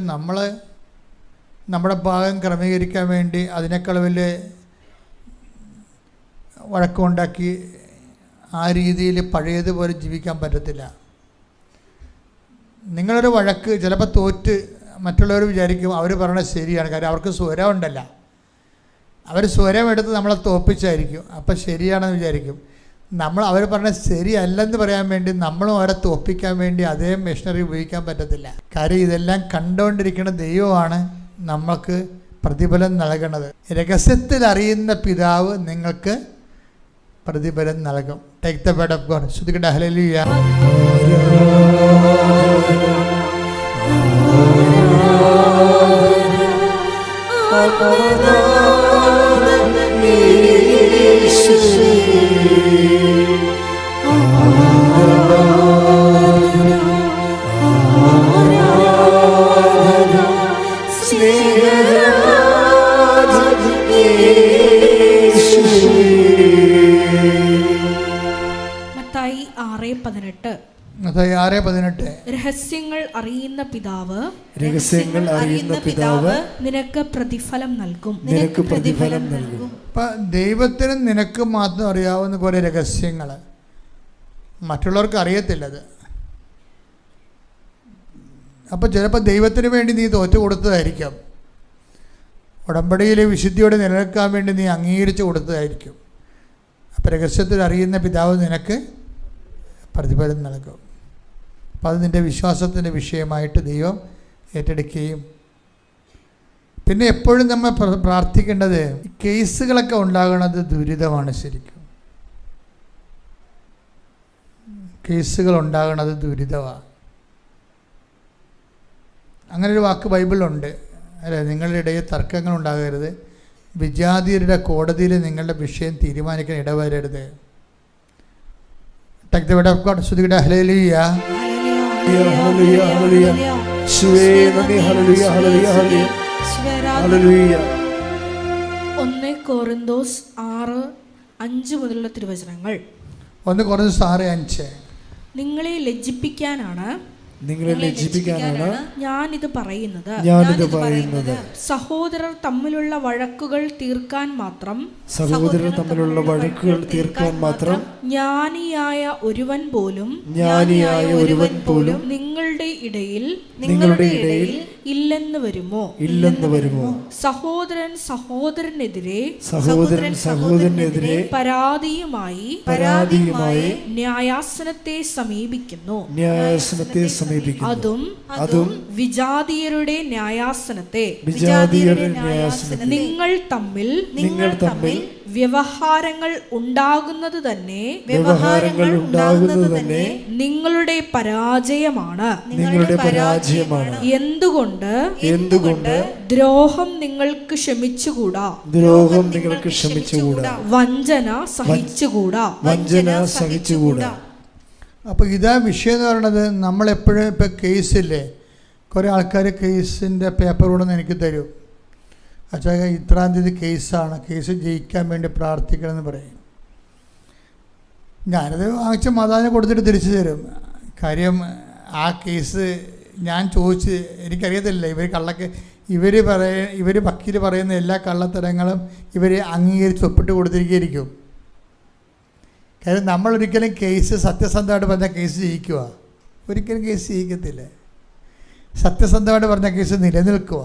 നമ്മുടെ ഭാഗം ക്രമീകരിക്കാൻ വേണ്ടി അതിനേക്കാൾ വലിയ വഴക്കമുണ്ടാക്കി ആ രീതിയിൽ പഴയതുപോലെ ജീവിക്കാൻ പറ്റത്തില്ല. നിങ്ങളൊരു വഴക്ക് ചിലപ്പോൾ തോറ്റ് മറ്റുള്ളവർ വിചാരിക്കും അവർ പറയണത് ശരിയാണ്. കാര്യം അവർക്ക് സ്വരം ഉണ്ടല്ല, അവർ സ്വരം എടുത്ത് നമ്മളെ തോപ്പിച്ചായിരിക്കും. അപ്പം ശരിയാണെന്ന് വിചാരിക്കും. അവർ പറഞ്ഞത് ശരിയല്ലെന്ന് പറയാൻ വേണ്ടി നമ്മളും അവരെ തോപ്പിക്കാൻ വേണ്ടി അതേ മെഷീനറി ഉപയോഗിക്കാൻ പറ്റത്തില്ല. കാര്യം ഇതെല്ലാം കണ്ടുകൊണ്ടിരിക്കുന്ന ദൈവമാണ് നമുക്ക് പ്രതിഫലം നൽകണത്. രഹസ്യത്തിൽ അറിയുന്ന പിതാവ് നിങ്ങൾക്ക് പ്രതിഫലം നൽകും. Take the word of God. ശ്രുതിക്കട്ടെ ഹല്ലേലൂയ. മത്തായി 6:18. രഹസ്യങ്ങൾ അറിയുന്ന പിതാവ് നിനക്ക് പ്രതിഫലം നൽകും. ദൈവത്തിന് നിനക്ക് മാത്രം അറിയാവുന്ന കുറേ രഹസ്യങ്ങൾ മറ്റുള്ളവർക്ക് അറിയത്തില്ലത്. അപ്പോൾ ചിലപ്പോൾ ദൈവത്തിന് വേണ്ടി നീ തോറ്റു കൊടുത്തതായിരിക്കും. ഉടമ്പടിയിലെ വിശുദ്ധിയോടെ നിലനിൽക്കാൻ വേണ്ടി നീ അംഗീകരിച്ച് കൊടുത്തതായിരിക്കും. അപ്പോൾ രഹസ്യത്തിൽ അറിയുന്ന പിതാവ് നിനക്ക് പ്രതിഫലം നൽകും. അപ്പോൾ അത് നിൻ്റെ വിശ്വാസത്തിൻ്റെ വിഷയമായിട്ട് ദൈവം ഏറ്റെടുക്കുകയും. പിന്നെ എപ്പോഴും നമ്മൾ പ്രാർത്ഥിക്കേണ്ടത്, കേസുകളൊക്കെ ഉണ്ടാകുന്നത് ദുരിതമാണ്. ശരിക്കും കേസുകൾ ഉണ്ടാകുന്നത് ദുരിതമാണ്. അങ്ങനൊരു വാക്ക് ബൈബിളിലുണ്ട് അല്ലേ? നിങ്ങളുടെ ഇടയിൽ തർക്കങ്ങൾ ഉണ്ടാകരുത്, വിജാതിയരുടെ കോടതിയിൽ നിങ്ങളുടെ വിഷയം തീരുമാനിക്കാൻ ഇടവരരുത്. Take the word of God. Hallelujah. Hallelujah, hallelujah, hallelujah. യേശുവേ നന്ദി. ഹല്ലേലൂയ, ഹല്ലേലൂയ, ഹല്ലേലൂയ, ഹല്ലേലൂയ. 1 കൊരിന്തോസ് 6:5 മുതലുള്ള തിരുവചനങ്ങൾ. 1 കൊരിന്തോസ് 6:5. നിങ്ങളെ ലജ്ജിപ്പിക്കാനാണ് ഞാനിത് പറയുന്നത്. സഹോദരർ തമ്മിലുള്ള വഴക്കുകൾ തീർക്കാൻ മാത്രം ജ്ഞാനിയായ ഒരുവൻ പോലും നിങ്ങളുടെ ഇടയിൽ ഇല്ലെന്ന് വരുമോ? സഹോദരൻ സഹോദരനെതിരെ പരാതിയുമായി ന്യായാസനത്തെ സമീപിക്കുന്നു. അതും വിജാതിയരുടെ ന്യായാസനത്തെ. നിങ്ങൾ തമ്മിൽ വ്യവഹാരങ്ങൾ ഉണ്ടാകുന്നത് തന്നെ നിങ്ങളുടെ പരാജയമാണ്. എന്തുകൊണ്ട് ദ്രോഹം നിങ്ങൾക്ക് ക്ഷമിച്ചുകൂടാ? വഞ്ചന സഹിച്ചുകൂടാ. അപ്പോൾ ഇതാ വിഷയം എന്ന് പറയുന്നത്. നമ്മളെപ്പോഴും ഇപ്പോൾ കേസില്ലേ, കുറേ ആൾക്കാർ കേസിൻ്റെ പേപ്പർ കൊണ്ടൊന്ന് എനിക്ക് തരും. അച്ഛാ ഇത്രാം തീയതി കേസാണ്, കേസ് ജയിക്കാൻ വേണ്ടി പ്രാർത്ഥിക്കണമെന്ന് പറയും. ഞാനത് വാങ്ങിച്ച് മാതാവിനെ കൊടുത്തിട്ട് തിരിച്ചു തരും. കാര്യം ആ കേസ് ഞാൻ ചോദിച്ച് എനിക്കറിയത്തില്ല. ഇവർ വക്കീൽ പറയുന്ന എല്ലാ കള്ളത്തരങ്ങളും ഇവർ അംഗീകരിച്ച് ഒപ്പിട്ട് കൊടുത്തിരിക്കും. കാര്യം നമ്മളൊരിക്കലും കേസ് സത്യസന്ധമായിട്ട് പറഞ്ഞാൽ കേസ് ജയിക്കുക? ഒരിക്കലും കേസ് ജയിക്കത്തില്ല. സത്യസന്ധമായിട്ട് പറഞ്ഞാൽ കേസ് നിലനിൽക്കുക?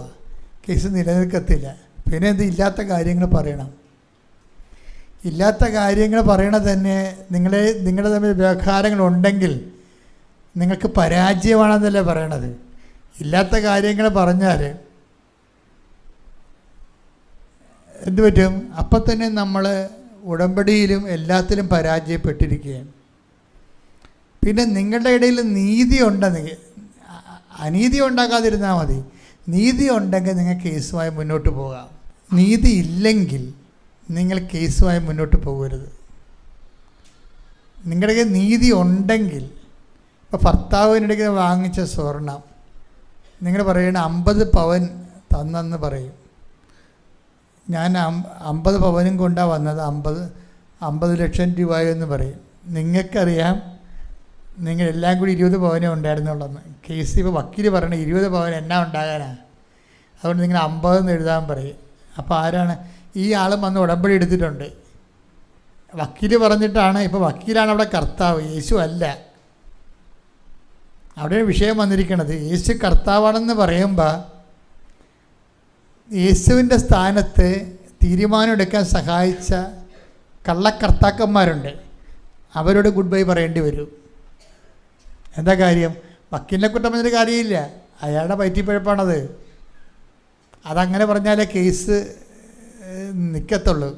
കേസ് നിലനിൽക്കത്തില്ല. പിന്നെ എന്ത് ഇല്ലാത്ത കാര്യങ്ങൾ പറയണം. ഇല്ലാത്ത കാര്യങ്ങൾ പറയണത് തന്നെ നിങ്ങളുടെ തമ്മിൽ വ്യവഹാരങ്ങളുണ്ടെങ്കിൽ നിങ്ങൾക്ക് പരാജയമാണെന്നല്ലേ പറയണത്. ഇല്ലാത്ത കാര്യങ്ങൾ പറഞ്ഞാൽ എന്ത് പറ്റും? അപ്പം തന്നെ നമ്മൾ ഉടമ്പടിയിലും എല്ലാത്തിലും പരാജയപ്പെട്ടിരിക്കുകയാണ്. പിന്നെ നിങ്ങളുടെ ഇടയിൽ നീതി ഉണ്ടെങ്കിൽ, അനീതി ഉണ്ടാക്കാതിരുന്നാൽ മതി. നീതി ഉണ്ടെങ്കിൽ നിങ്ങൾ കേസുമായി മുന്നോട്ട് പോകാം. നീതി ഇല്ലെങ്കിൽ നിങ്ങൾ കേസുമായി മുന്നോട്ട് പോകരുത്. നിങ്ങളുടെ നീതി ഉണ്ടെങ്കിൽ, ഇപ്പോൾ ഭർത്താവിനിടയ്ക്ക് വാങ്ങിച്ച സ്വർണം നിങ്ങൾ പറയണ 50 പവൻ തന്നെന്ന് പറയും. ഞാൻ 50 പവനും കൊണ്ടാണ് വന്നത്, 50 ലക്ഷം രൂപയെന്ന് പറയും. നിങ്ങൾക്കറിയാം നിങ്ങളെല്ലാം കൂടി 20 പവനേ ഉണ്ടായിരുന്നുള്ളതെന്ന്. കേസ് ഇപ്പോൾ വക്കീൽ പറയണ 20 പവൻ എന്നാ ഉണ്ടാകാനാണ്, അതുകൊണ്ട് നിങ്ങൾ 50 എന്ന് എഴുതാൻ പറയും. അപ്പോൾ ആരാണ് ഈ ആളും വന്ന് ഉടമ്പടി എടുത്തിട്ടുണ്ട്. വക്കീൽ പറഞ്ഞിട്ടാണ്. ഇപ്പോൾ വക്കീലാണ് അവിടെ കർത്താവ്, യേശു അല്ല. അവിടെ വിഷയം വന്നിരിക്കുന്നത്. യേശു കർത്താവാണെന്ന് പറയുമ്പോൾ യേശുവിൻ്റെ സ്ഥാനത്ത് തീരുമാനമെടുക്കാൻ സഹായിച്ച കള്ളക്കർത്താക്കന്മാരുണ്ട്. അവരോട് ഗുഡ് ബൈ പറയേണ്ടി വരും. എന്താ കാര്യം? വക്കീലിനെ കുറ്റം പറഞ്ഞൊരു കാര്യമില്ല, അയാളുടെ പയറ്റിപ്പഴപ്പാണത്. അതങ്ങനെ പറഞ്ഞാലേ കേസ് നിൽക്കത്തുള്ളൂ.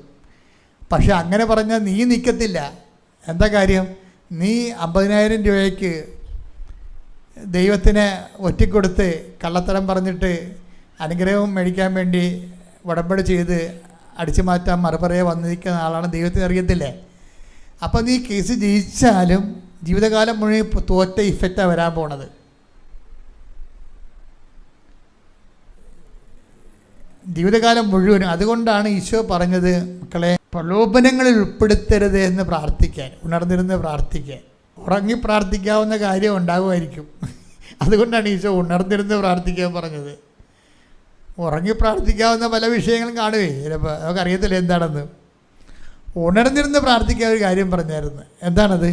പക്ഷെ അങ്ങനെ പറഞ്ഞാൽ നീ നിൽക്കത്തില്ല. എന്താ കാര്യം? നീ 50,000 രൂപയ്ക്ക് ദൈവത്തിന് ഒറ്റിക്കൊടുത്ത് കള്ളത്തരം പറഞ്ഞിട്ട് അനുഗ്രഹം മേടിക്കാൻ വേണ്ടി ഉടമ്പടി ചെയ്ത് അടിച്ചു മാറ്റാൻ മറുപറയെ വന്നിരിക്കുന്ന ആളാണ്. ദൈവത്തിന് അറിയത്തില്ലേ? അപ്പോൾ നീ കേസ് ജയിച്ചാലും ജീവിതകാലം മുഴുവൻ തോറ്റ ഇഫക്റ്റാണ് വരാൻ പോണത്. ജീവിതകാലം മുഴുവനും. അതുകൊണ്ടാണ് ഈശോ പറഞ്ഞത്, മക്കളെ പ്രലോഭനങ്ങളിൽ ഉൾപ്പെടുത്തരുത് എന്ന് പ്രാർത്ഥിക്കാൻ, ഉണർന്നിരുന്ന് പ്രാർത്ഥിക്കാൻ. ഉറങ്ങി പ്രാർത്ഥിക്കാവുന്ന കാര്യം ഉണ്ടാകുമായിരിക്കും. അതുകൊണ്ടാണ് ഈശോ ഉണർന്നിരുന്ന് പ്രാർത്ഥിക്കാൻ പറഞ്ഞത്. ഉറങ്ങി പ്രാർത്ഥിക്കാവുന്ന പല വിഷയങ്ങളും കാണുകയെ ചിലപ്പോൾ നമുക്കറിയത്തില്ല എന്താണെന്ന്. ഉണർന്നിരുന്ന് പ്രാർത്ഥിക്കാൻ ഒരു കാര്യം പറഞ്ഞായിരുന്നു. എന്താണത്?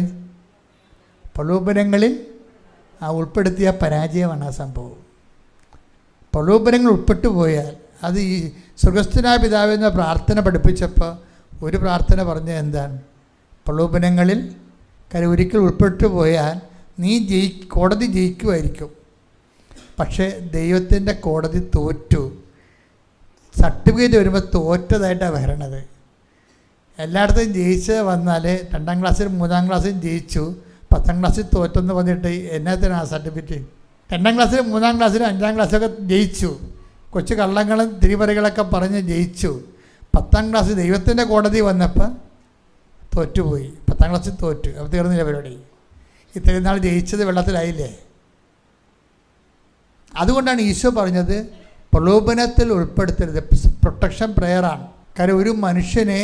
പ്രലോഭനങ്ങളിൽ ഉൾപ്പെടുത്തിയ പരാജയമാണ് ആ സംഭവം. പ്രലോഭനങ്ങൾ ഉൾപ്പെട്ടു പോയാൽ അത് ഈ സ്വർഗസ്ഥനായ പിതാവെന്ന പ്രാർത്ഥന പഠിപ്പിച്ചപ്പോൾ ഒരു പ്രാർത്ഥന പറഞ്ഞത് എന്താണ്? പ്രലോഭനങ്ങളിൽ ഒരിക്കൽ ഉൾപ്പെട്ടു പോയാൽ നീ കോടതി ജയിക്കുമായിരിക്കും, പക്ഷേ ദൈവത്തിൻ്റെ കോടതി തോറ്റു. സർട്ടിഫിക്കറ്റ് വരുമ്പോൾ തോറ്റതായിട്ടാണ് വരണത്. എല്ലായിടത്തും ജയിച്ച് വന്നാൽ 2ാം ക്ലാസ്സിലും 3ാം ക്ലാസ്സിലും ജയിച്ചു, 10ാം ക്ലാസ്സിൽ തോറ്റെന്ന് പറഞ്ഞിട്ട് എന്നത്തിനാണ് ആ സർട്ടിഫിക്കറ്റ്? 2ാം ക്ലാസ്സിലും 3ാം ക്ലാസ്സിലും 5ാം ക്ലാസ്സിലൊക്കെ ജയിച്ചു, കൊച്ചു കള്ളങ്ങളും തിരിമറികളൊക്കെ പറഞ്ഞ് ജയിച്ചു, 10ാം ക്ലാസ് ദൈവത്തിൻ്റെ കോടതി വന്നപ്പോൾ തോറ്റുപോയി. 10ാം ക്ലാസ്സിൽ തോറ്റു. അപ്പോൾ തീർന്നില്ല പരിപാടി. ഇത്രയും നാൾ ജയിച്ചത് വെള്ളത്തിലായില്ലേ? അതുകൊണ്ടാണ് ഈശോ പറഞ്ഞത് പ്രലോഭനത്തിൽ ഉൾപ്പെടുത്തരുത്. പ്രൊട്ടക്ഷൻ പ്രെയറാണ്. കാര്യം ഒരു മനുഷ്യനെ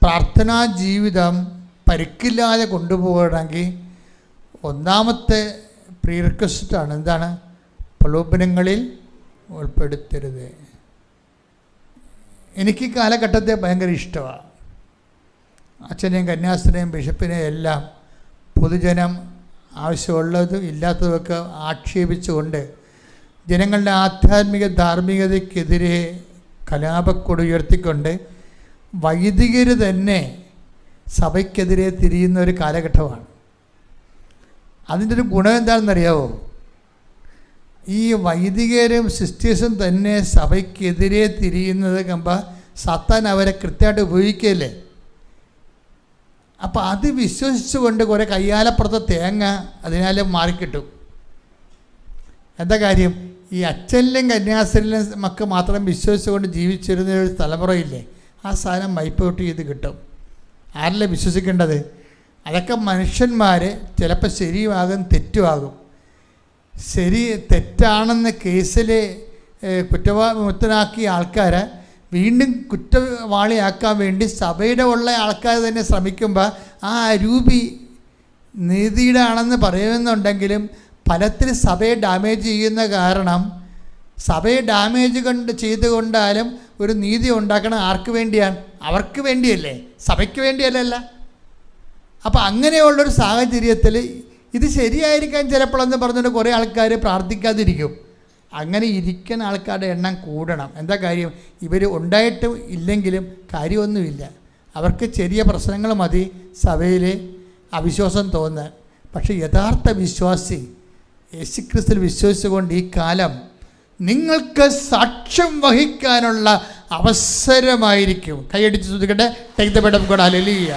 പ്രാർത്ഥനാ ജീവിതം പരിക്കില്ലാതെ കൊണ്ടുപോകണമെങ്കിൽ ഒന്നാമത്തെ പ്രീ റിക്വസ്റ്റാണ് എന്താണ്? പ്രലോഭനങ്ങളിൽ ഉൾപ്പെടുത്തരുത്. എനിക്ക് കാലഘട്ടത്തെ ഭയങ്കര ഇഷ്ടമാണ്. അച്ഛനെയും കന്യാസ്ത്രീയും ബിഷപ്പിനെയും എല്ലാം പൊതുജനം ആവശ്യമുള്ളതും ഇല്ലാത്തതുമൊക്കെ ആക്ഷേപിച്ചുകൊണ്ട് ജനങ്ങളുടെ ആധ്യാത്മിക ധാർമ്മികതയ്ക്കെതിരെ കലാപക്കൊടി ഉയർത്തിക്കൊണ്ട് വൈദികർ തന്നെ സഭയ്ക്കെതിരെ തിരിയുന്ന ഒരു കാലഘട്ടമാണ്. അതിൻ്റെ ഒരു ഗുണം എന്താണെന്നറിയാവോ? ഈ വൈദികരും സിസ്റ്റേഴ്സും തന്നെ സഭയ്ക്കെതിരെ തിരിയുന്നത് കമ്പ സാത്താൻ അവരെ കൃത്യമായിട്ട് ഉപയോഗിക്കുകയല്ലേ. അപ്പോൾ അത് വിശ്വസിച്ചുകൊണ്ട് കുറേ കയ്യാലപ്പുറത്തെ തേങ്ങ അതിനാൽ മാറിക്കിട്ടും. എന്താ കാര്യം? ഈ അച്ഛനിലും കന്യാസ്ത്രീയിലും മക്കൾ മാത്രം വിശ്വസിച്ചുകൊണ്ട് ജീവിച്ചിരുന്ന ഒരു തലമുറയില്ലേ, ആ സാധനം മൈപ്പൗട്ട് ചെയ്ത് കിട്ടും. ആരല്ലേ വിശ്വസിക്കേണ്ടത്? അതൊക്കെ മനുഷ്യന്മാർ ചിലപ്പോൾ ശരിയുമാകും തെറ്റുമാകും. ശരി തെറ്റാണെന്ന് കേസിൽ കുറ്റവാമുക്തനാക്കിയ ആൾക്കാരെ വീണ്ടും കുറ്റവാളിയാക്കാൻ വേണ്ടി സഭയുടെ ഉള്ള ആൾക്കാർ തന്നെ ശ്രമിക്കുമ്പോൾ ആ അരൂപി നീതിയുടെ ആണെന്ന് പറയുന്നുണ്ടെങ്കിലും ഫലത്തിൽ സഭയെ ഡാമേജ് ചെയ്യുന്ന കാരണം സഭയെ ഡാമേജ് ചെയ്തുകൊണ്ടാലും ഒരു നീതി ഉണ്ടാക്കണം. ആർക്ക് വേണ്ടിയാണ്? അവർക്ക് വേണ്ടിയല്ലേ, സഭയ്ക്ക് വേണ്ടിയല്ലല്ല. അപ്പോൾ അങ്ങനെയുള്ളൊരു സാഹചര്യത്തിൽ ഇത് ശരിയായിരിക്കാൻ ചിലപ്പോഴെന്ന് പറഞ്ഞുകൊണ്ട് കുറേ ആൾക്കാർ പ്രാർത്ഥിക്കാതിരിക്കും. അങ്ങനെ ഇരിക്കുന്ന ആൾക്കാരുടെ എണ്ണം കൂടണം. എന്താ കാര്യം? ഇവർ ഉണ്ടായിട്ടും ഇല്ലെങ്കിലും കാര്യമൊന്നുമില്ല. അവർക്ക് ചെറിയ പ്രശ്നങ്ങൾ മതി സഭയിൽ അവിശ്വാസം തോന്നാൻ. പക്ഷേ യഥാർത്ഥ വിശ്വാസി യേശുക്രിസ്തുവിൽ വിശ്വസിച്ചുകൊണ്ട് ഈ കാലം നിങ്ങൾക്ക് സാക്ഷ്യം വഹിക്കാനുള്ള അവസരമായിരിക്കും. കൈയടിച്ച് ശ്രദ്ധിക്കട്ടെ. Take the word of God. ഹല്ലേലൂയ.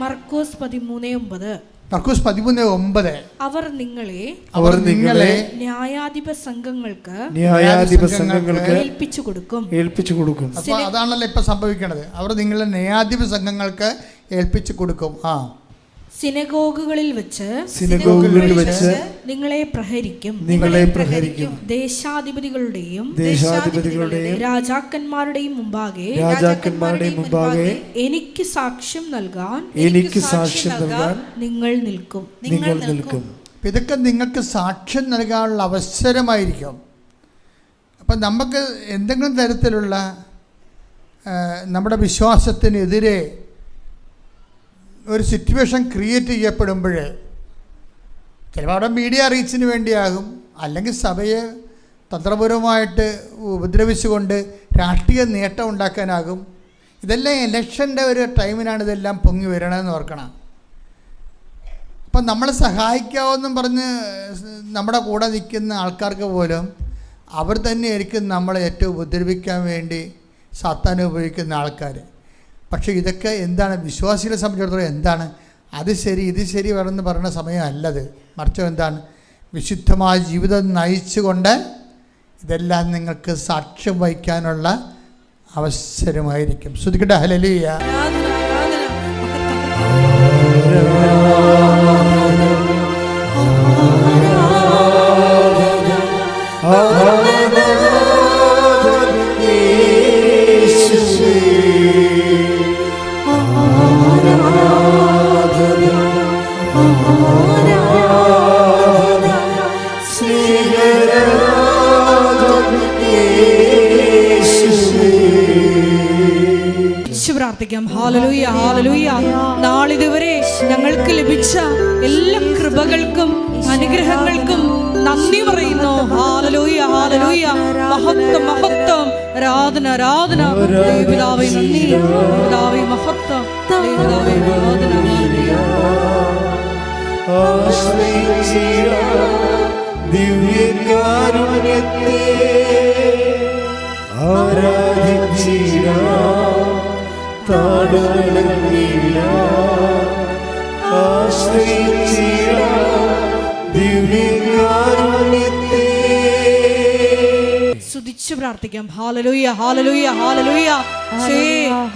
മർക്കോസ് 13:9. മർക്കോസ് 13:9. അവർ നിങ്ങളെ ന്യായാധിപ സംഘങ്ങൾക്ക് ഏൽപ്പിച്ചു കൊടുക്കും. അപ്പോൾ അതാണല്ലോ ഇപ്പം സംഭവിക്കണത്. അവർ നിങ്ങളെ ന്യായാധിപ സംഘങ്ങൾക്ക് ഏൽപ്പിച്ചു കൊടുക്കും. സിനഗോഗുകളിൽ വെച്ച് നിങ്ങളെ പ്രഹരിക്കും. ദേശാധിപതികളുടെയും രാജാക്കന്മാരുടെയും മുമ്പാകെ എനിക്ക് സാക്ഷ്യം നൽകാൻ നിങ്ങൾ നിൽക്കും. ഇതൊക്കെ നിങ്ങൾക്ക് സാക്ഷ്യം നൽകാനുള്ള അവസരമായിരിക്കും. അപ്പം നമുക്ക് എന്തെങ്കിലും തരത്തിലുള്ള നമ്മുടെ വിശ്വാസത്തിനെതിരെ ഒരു സിറ്റുവേഷൻ ക്രിയേറ്റ് ചെയ്യപ്പെടുമ്പോൾ ചിലപ്പോൾ അവിടെ മീഡിയ റീച്ചിന് വേണ്ടിയാകും, അല്ലെങ്കിൽ സഭയെ തന്ത്രപരമായിട്ട് ഉപദ്രവിച്ചുകൊണ്ട് രാഷ്ട്രീയ നേട്ടം ഉണ്ടാക്കാനാകും. ഇതെല്ലാം ഇലക്ഷൻ്റെ ഒരു ടൈമിനാണ് ഇതെല്ലാം പൊങ്ങി വരണമെന്ന് ഓർക്കണം. അപ്പം നമ്മളെ സഹായിക്കാമെന്നും പറഞ്ഞ് നമ്മുടെ കൂടെ നിൽക്കുന്ന ആൾക്കാർക്ക് പോലും അവർ തന്നെയായിരിക്കും നമ്മളെ ഏറ്റവും ഉപദ്രവിക്കാൻ വേണ്ടി സാത്താൻ ഉപയോഗിക്കുന്ന ആൾക്കാർ. പക്ഷേ ഇതൊക്കെ എന്താണ്? വിശ്വാസികളെ സംബന്ധിച്ചിടത്തോളം എന്താണ്? അത് ശരി ഇത് ശരി വേണമെന്ന് പറയുന്ന സമയമല്ലത്. മറിച്ച് എന്താണ്? വിശുദ്ധമായ ജീവിതം നയിച്ചുകൊണ്ട് ഇതെല്ലാം നിങ്ങൾക്ക് സാക്ഷ്യം വഹിക്കാനുള്ള അവസരമായിരിക്കും. ശ്രദ്ധിക്കട്ടെ. ഹല്ലേലൂയ. പ്രാർത്ഥിക്കാം. ഹല്ലേലൂയ, ഹല്ലേലൂയ. നാളിതുവരെ ഞങ്ങൾക്ക് ലഭിച്ച എല്ലാ കൃപകൾക്കും അനുഗ്രഹങ്ങൾക്കും നന്ദി പറയുന്നു. ഹല്ലേലൂയ ഹല്ലേലൂയ. മഹത്വം മഹത്വം. ആരാധന ആരാധന. ദൈവപിതാവേ നന്ദി. പിതാവേ മഹത്വം. ദൈവപിതാവേ ആരാധന. ദിവ്യകാരുണ്യത്തെ ആരാധിച്ചിടാം, താടുവണങ്ങിടാം, ആശ്രയിച്ചിടാം ദിവ്യകാരുണ്യത്തെ. സ്തുതിച്ച് പ്രാർത്ഥിക്കാം. ഹല്ലേലൂയ ഹല്ലേലൂയ ഹല്ലേലൂയ.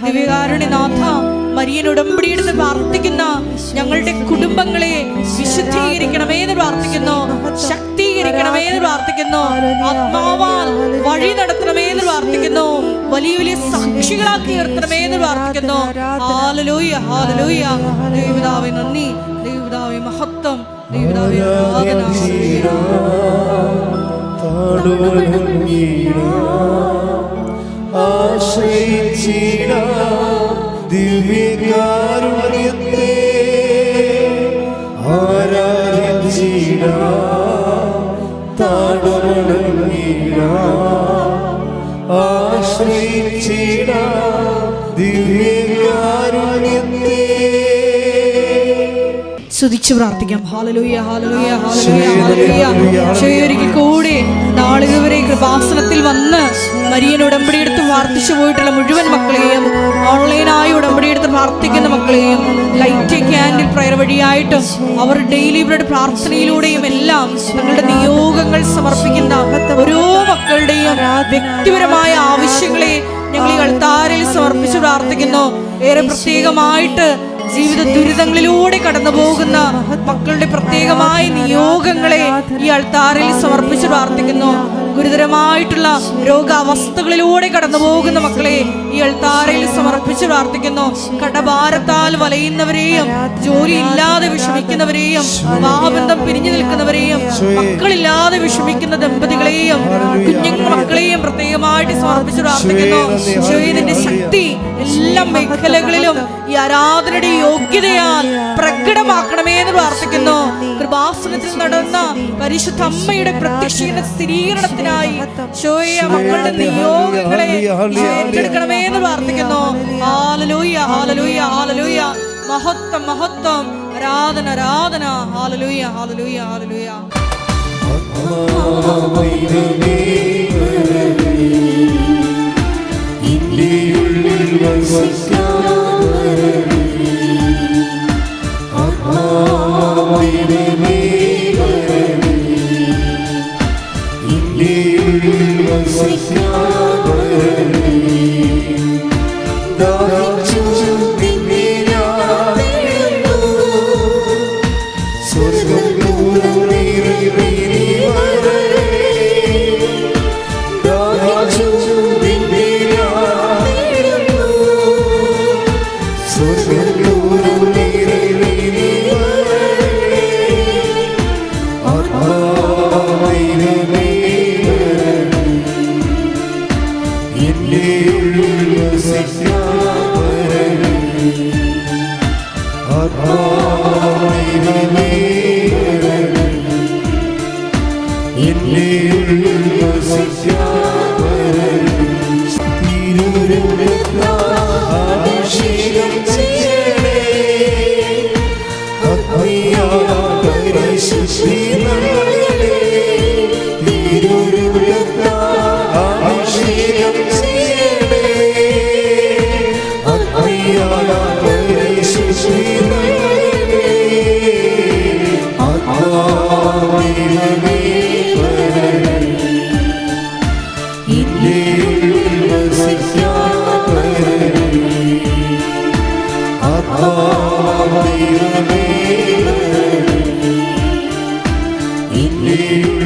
ദിവ്യകാരുണ്യനാഥ, മരിയൻ ഉടമ്പടിയെടുത്ത് പ്രാർത്ഥിക്കുന്ന ഞങ്ങളുടെ കുടുംബങ്ങളെ വിശുദ്ധീകരിക്കണമേ എന്ന് പ്രാർത്ഥിക്കുന്നു, ശക്തീകരിക്കണമേ എന്ന് പ്രാർത്ഥിക്കുന്നു, ആത്മാവാൽ വഴി നടത്തണമേ എന്ന് പ്രാർത്ഥിക്കുന്നു, വലിയ വലിയ സാക്ഷികളാക്കി ഉയർത്തണമേ എന്ന് പ്രാർത്ഥിക്കുന്നു. Hallelujah hallelujah. ദൈവപിതാവേ നന്ദി, ദൈവപിതാവേ മഹത്വം, ദൈവപിതാവേ ആരാധന. ദിവ്യകാരുണ്യത്തെ ആരാധിച്ചിടാം, താടുവണങ്ങിടാം, ആശ്രയിച്ചിടാം ദിവ്യകാരുണ്യത്തെ. സ്തുതിച്ച് പ്രാർത്ഥിക്കാം. ഹല്ലേലൂയ ഹല്ലേലൂയ ഹല്ലേലൂയ ഹല്ലേലൂയ. ഒരിക്കൽ കൂടി നാളിതുവരെ കൃപാസനത്തിൽ വന്ന് മരിയൻ ഉടമ്പടിയെടുത്ത് പ്രാർത്ഥിച്ചു പോയിട്ടുള്ള മുഴുവൻ മക്കളെയും, ഓൺലൈനായി ഉടമ്പടിയെടുത്ത് പ്രാർത്ഥിക്കുന്ന മക്കളെയും, ലൈറ്റ് ക്യാൻഡിൽ പ്രയർ വഴിയായിട്ടും അവർ ഡെയിലി ബ്രെഡ് പ്രാർത്ഥനയിലൂടെയും എല്ലാം തങ്ങളുടെ നിയോഗങ്ങൾ സമർപ്പിക്കുന്ന ഓരോ മക്കളുടെയും വ്യക്തിപരമായ ആവശ്യങ്ങളെ ഞങ്ങൾ ഈ അൾത്താരയിൽ സമർപ്പിച്ച് പ്രാർത്ഥിക്കുന്നു. ഏറെ പ്രത്യേകമായിട്ട് ജീവിത ദുരിതങ്ങളിലൂടെ കടന്നു പോകുന്ന മക്കളുടെ പ്രത്യേകമായ നിയോഗങ്ങളെ ഈ അൾത്താരയിൽ സമർപ്പിച്ച് പ്രാർത്ഥിക്കുന്നു. ഗുരുതരമായിട്ടുള്ള രോഗാവസ്ഥകളിലൂടെ കടന്നു പോകുന്ന മക്കളെ ഈ അൾത്താരയിൽ സമർപ്പിച്ച് പ്രാർത്ഥിക്കുന്നു. കടഭാരത്താൽ വലയുന്നവരെയും, ജോലി ഇല്ലാതെ വിഷമിക്കുന്നവരെയും, വിവാഹബന്ധം പിരിഞ്ഞു നിൽക്കുന്നവരെയും, മക്കളില്ലാതെ വിഷമിക്കുന്ന ദമ്പതികളെയും, കുഞ്ഞു മക്കളെയും പ്രത്യേകമായിട്ട് സമർപ്പിച്ച് പ്രാർത്ഥിക്കുന്നു. ഇതിന്റെ ശക്തി എല്ലാ മേഖലകളിലും ഈ ആരാധനയുടെ യോഗ്യതയാൽ പ്രകടമാക്കണമേ എന്ന് പ്രാർത്ഥിക്കുന്നു. കൃപാസനത്തിൽ നടന്ന പരിശുദ്ധ അമ്മയുടെ പ്രത്യക്ഷീകരണ സ്ഥിരീകരണത്തിനായി മക്കളുടെ നിയോഗങ്ങളെ ഏറ്റെടുക്കണമേ എന്ന് പ്രാർത്ഥിക്കുന്നു. ഹല്ലേലൂയ ഹല്ലേലൂയ ഹല്ലേലൂയ. മഹത്വം മഹത്വം. ആരാധന ആരാധന. ഹല്ലേലൂയ ഹല്ലേലൂയ ഹല്ലേലൂയ. Indeed,